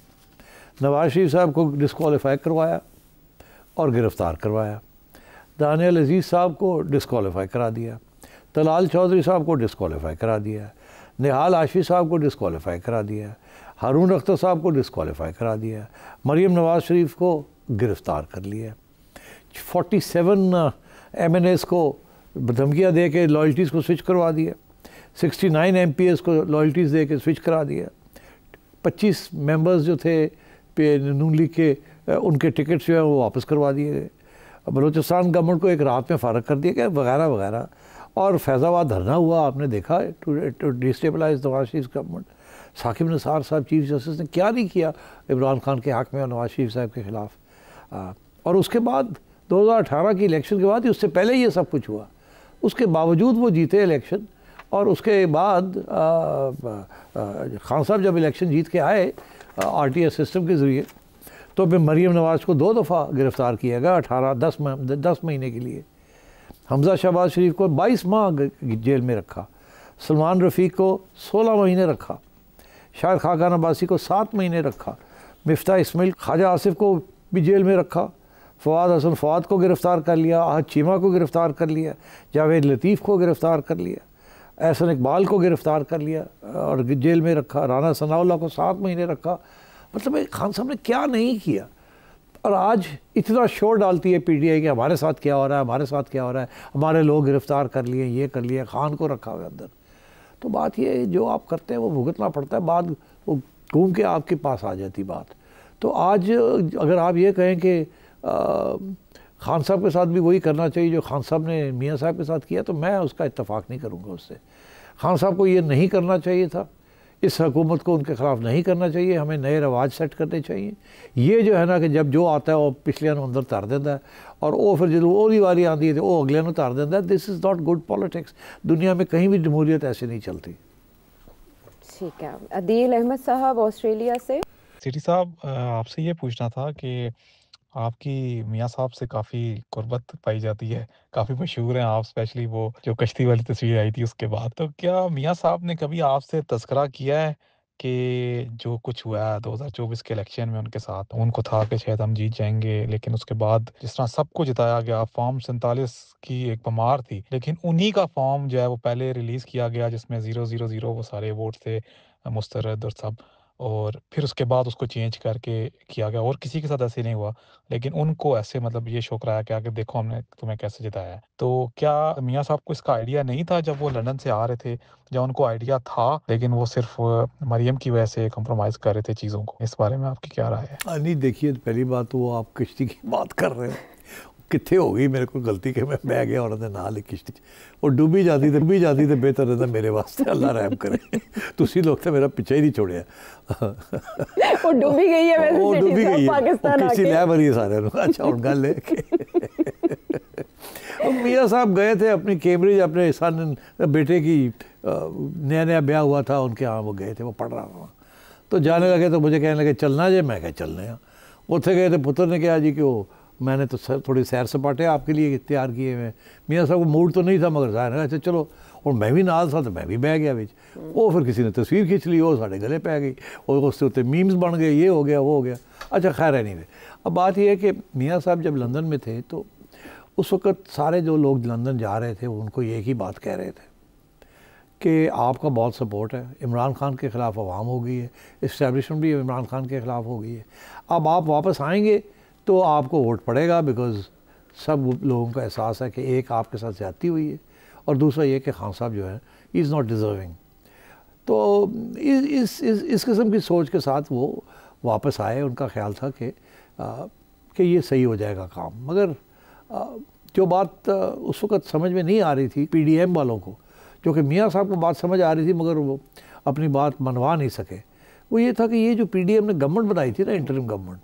नवाज शरीफ साहब को डिस्क्वालीफाई करवाया और गिरफ़्तार करवाया। दानियल अजीज़ साहब को डिस्क्वालीफाई करा दिया, तलाल चौधरी साहब को डिस्क्वालीफाई करा दिया, निहाल आशिफ साहब को डिस्क्वालीफाई करा दिया, हारून अख्तर साहब को डिस्क्वालीफाई करा दिया, मरीम नवाज़ शरीफ को गिरफ़्तार कर लिया, 47 MNAs को धमकियाँ दे के लॉयल्टीज़ को स्विच करवा दिया, 69 MPs को लॉयल्टीज़ दे के स्विच करा दिया, 25 मेंबर्स जो थे नून लीग के उनके टिकट्स जो है वो वापस करवा दिए गए। बलूचिस्तान गवर्नमेंट को एक रात में फ़ारग कर दिया गया वगैरह वगैरह। और फैज़ाबाद धरना हुआ, आपने देखा, to destabilise Nawaz Sharif government. Saqib Nisar साहब चीफ जस्टिस ने क्या नहीं किया इमरान खान के हक़ में और नवाज शरीफ साहब के ख़िलाफ़। और उसके बाद 2018 की इलेक्शन के बाद ही, उससे पहले ये सब कुछ हुआ, उसके बावजूद वो जीते इलेक्शन। और उसके बाद खान साहब जब इलेक्शन जीत के आए RTS सिस्टम के ज़रिए, तो फिर मरीम नवाज़ को 2 दफ़ा गिरफ़्तार किया गया 10 महीने के लिए। हमज़ा शहबाज शरीफ को 22 माह जेल में रखा, सलमान रफ़ीक को 16 महीने रखा, शाहिद खाकान अब्बासी को 7 महीने रखा, मिफ्ताह इस्माइल ख्वाजा आसिफ को भी जेल में रखा, फवाद हसन फवाद को गिरफ़्तार कर लिया, आहद चीमा को गिरफ़्तार कर लिया, जावेद लतीफ़ को गिरफ़्तार कर लिया, एहसन इकबाल को गिरफ़्तार कर लिया और जेल में रखा, राना सनाउल्लाह को 7 महीने रखा। मतलब खान साहब ने क्या नहीं किया। और आज इतना शोर डालती है PTI कि हमारे साथ क्या हो रहा है, हमारे साथ क्या हो रहा है, हमारे लोग गिरफ़्तार कर लिए, ये कर लिया, खान को रखा हुआ अंदर। तो बात ये जो आप करते हैं वो भुगतना पड़ता है, बाद वो घूम के आपके पास आ जाती बात। तो आज अगर आप ये कहें कि खान साहब के साथ भी वही करना चाहिए जो खान साहब ने मियाँ साहब के साथ किया, तो मैं उसका इत्तेफाक नहीं करूँगा उससे। खान साहब को ये नहीं करना चाहिए था, इस हुकूमत को उनके ख़िलाफ़ नहीं करना चाहिए। हमें नए रवाज सेट करने चाहिए। ये जो है ना कि जब जो आता है वो पिछले अंदर तार देता है और वो फिर जो ओली वारी आती है तो वो अगले तार देता है। This is not good politics. दुनिया में कहीं भी जमहूरियत ऐसे नहीं चलती। ठीक है, अदील अहमद साहब ऑस्ट्रेलिया से। सिटी साहब, आपसे ये पूछना था कि आपकी मियाँ साहब से काफ़ी कुर्बत पाई जाती है, काफ़ी मशहूर हैं आप, स्पेशली वो जो कश्ती वाली तस्वीर आई थी उसके बाद। तो क्या मियाँ साहब ने कभी आपसे तज़किरा किया है कि जो कुछ हुआ है 2024 के इलेक्शन में उनके साथ, उनको था कि शायद हम जीत जाएँगे, लेकिन उसके बाद जिस तरह सबको जिताया गया, फॉर्म 47 की एक भमार थी, लेकिन उन्हीं का फॉर्म जो है वो पहले रिलीज़ किया गया जिसमें 000 वो सारे वोट थे मुस्तरद और सब, और फिर उसके बाद उसको चेंज करके किया गया और किसी के साथ ऐसे नहीं हुआ, लेकिन उनको ऐसे मतलब ये शौक रहा कि आगे देखो हमने तुम्हें कैसे जिताया है। तो क्या मियाँ साहब को इसका आइडिया नहीं था जब वो लंदन से आ रहे थे, या उनको आइडिया था लेकिन वो सिर्फ मरियम की वजह से कॉम्प्रोमाइज़ कर रहे थे चीज़ों को? इस बारे में आपकी क्या राय है? नहीं, देखिए, पहली बात तो वो आप किश्ती की बात कर रहे हैं, कितने हो गई मेरे को गलती के मैं बह गया और ना ली किश्ती, और डूबी जाती थे बेहतर रहता मेरे वास्ते, अल्लाह रहम करे। तुसी लोग तो मेरा पीछे ही नहीं छोड़िया। वो डूबी गई है, वैसे वो डूबी गई है, पाकिस्तान किसी ले भरी सारे। अच्छा हुण गल है तो मियाँ साहब गए थे अपनी कैम्ब्रिज, अपने सन बेटे की नया नया ब्याह हुआ था उनके यहाँ, वो गए थे, वो पढ़ रहा था। तो जाने लगे तो मुझे कहने लगे चलना जी, मैं कहा चलने। उत्थे गए थे, पुत्र ने कहा जी कि वो मैंने तो थोड़ी सैर सपाटे आपके लिए तैयार किए हुए। मियाँ साहब को मूड तो नहीं था, मगर जाहिर है अच्छा चलो, और मैं भी नाल था तो मैं भी बह गया बिच। वो फिर किसी ने तस्वीर खींच ली, वो साढ़े गले पै गई, और उससे उत्ते मीम्स बन गए, ये हो गया वो हो गया। अच्छा खैर है नहीं। अब बात यह है कि मियाँ साहब जब लंदन में थे तो उस वक़्त सारे जो लोग लंदन जा रहे थे उनको एक ही बात कह रहे थे कि आपका बहुत सपोर्ट है, इमरान खान के ख़िलाफ़ आवाम हो गई है, इस्टेब्लिशमेंट भी इमरान खान के ख़िलाफ़ हो गई है, अब आप वापस आएंगे तो आपको वोट पड़ेगा, बिकॉज़ सब लोगों का एहसास है कि एक आपके साथ ज़्यादती हुई है और दूसरा ये कि खान साहब जो है ही इज़ नॉट डिज़र्विंग। तो इस किस्म की सोच के साथ वो वापस आए। उनका ख्याल था कि ये सही हो जाएगा काम। मगर जो बात उस वक़्त समझ में नहीं आ रही थी PDM वालों को, जो कि मियाँ साहब को बात समझ आ रही थी मगर वो अपनी बात मनवा नहीं सके, वो ये था कि ये जो PDM ने गवर्नमेंट बनाई थी ना, इंटरिम गवर्नमेंट,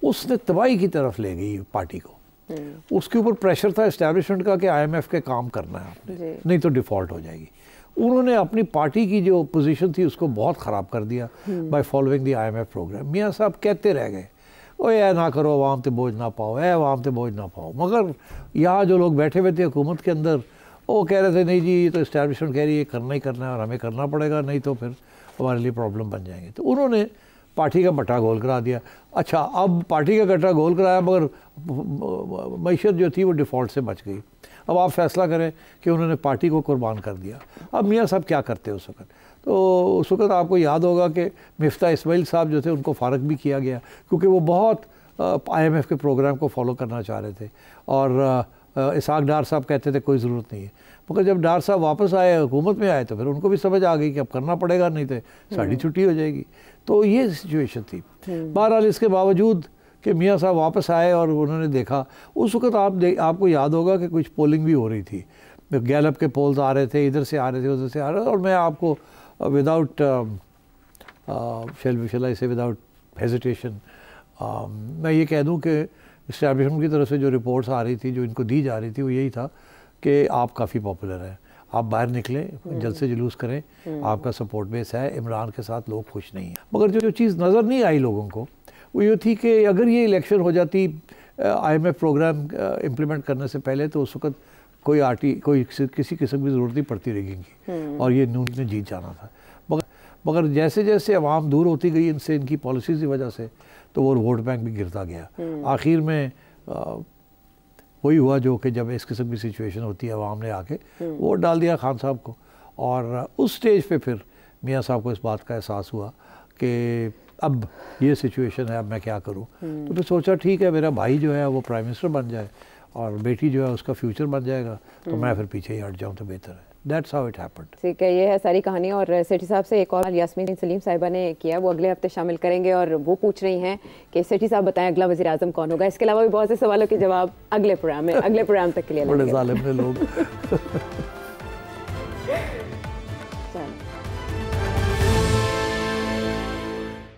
उसने तबाही की तरफ ले गई पार्टी को। उसके ऊपर प्रेशर था इस्टेब्लिशमेंट का कि IMF के काम करना है आपने, नहीं तो डिफ़ॉल्ट हो जाएगी। उन्होंने अपनी पार्टी की जो पोजीशन थी उसको बहुत ख़राब कर दिया by following the IMF programme. Mian साहब कहते रह गए, ओए ऐ ना करो, अवाम पे बोझ ना पाओ, ऐ अवाम पे बोझ ना पाओ। मगर यहाँ जो लोग बैठे हुए थे हुकूमत के अंदर, वो कह रहे थे नहीं जी ये तो इस्टेब्लिशमेंट कह रही है करना ही करना है और हमें करना पड़ेगा, नहीं तो फिर हमारे लिए प्रॉब्लम बन जाएंगे। तो उन्होंने पार्टी का बट्टा गोल करा दिया। अच्छा, अब पार्टी का गट्टा गोल कराया मगर मईशत जो थी वो डिफ़ॉल्ट से बच गई। अब आप फैसला करें कि उन्होंने पार्टी को कुर्बान कर दिया। अब मियाँ साहब क्या करते उस वक़्त? तो उस वक़्त आपको याद होगा कि मिफ्ता इस्माइल साहब जो थे उनको फ़ारग भी किया गया, क्योंकि वो बहुत IMF के प्रोग्राम को फॉलो करना चाह रहे थे। और इसाक डार साहब कहते थे कोई ज़रूरत नहीं है। मगर जब डार साहब वापस आए, हुकूमत में आए, तो फिर उनको भी समझ आ गई कि अब करना पड़ेगा, नहीं तो साड़ी छुट्टी हो जाएगी। तो ये सिचुएशन थी। बहरहाल इसके बावजूद कि मियाँ साहब वापस आए और उन्होंने देखा, उस वक़्त आपको याद होगा कि कुछ पोलिंग भी हो रही थी, गैलप के पोल्स आ रहे थे, इधर से आ रहे थे, उधर से आ रहे थे। और मैं आपको विदाउट विदाउट हेजिटेशन मैं ये कह दूं कि इस्टेब्लिशमेंट की तरफ से जो रिपोर्ट्स आ रही थी, जो इनको दी जा रही थी, वो यही था कि आप काफ़ी पॉपुलर हैं, आप बाहर निकलें, जल्द से जुलूस करें, आपका सपोर्ट बेस है, इमरान के साथ लोग खुश नहीं हैं। मगर जो चीज़ नज़र नहीं आई लोगों को वो ये थी कि अगर ये इलेक्शन हो जाती IMF प्रोग्राम इम्प्लीमेंट करने से पहले, तो उस वक़्त कोई किसी किस्म की ज़रूरत नहीं पड़ती रहेगी और ये नून ने जीत जाना था। मगर जैसे जैसे अवाम दूर होती गई इनसे, इनकी पॉलिसीज़ की वजह से, तो वो वोट बैंक भी गिरता गया। आखिर में वही हुआ जो कि जब इस किस्म की सिचुएशन होती है, अवाम ने आके वोट डाल दिया खान साहब को। और उस स्टेज पे फिर मियाँ साहब को इस बात का एहसास हुआ कि अब ये सिचुएशन है, अब मैं क्या करूं। तो फिर सोचा ठीक है, मेरा भाई जो है वो प्राइम मिनिस्टर बन जाए और बेटी जो है उसका फ्यूचर बन जाएगा, तो मैं फिर पीछे ही हट जाऊं तो बेहतर है। That's how it happened. ठीक है, ये है सारी कहानी। और सेठी साहब से एक और यास्मीन सलीम साहिबा ने किया, वो अगले हफ्ते शामिल करेंगे और वो पूछ रही हैं कि सेठी साहब बताएं अगला वज़ीर आज़म कौन होगा। इसके अलावा भी बहुत से सवालों के जवाब अगले प्रोग्राम तक के लिए बड़े ज़ालिम लोग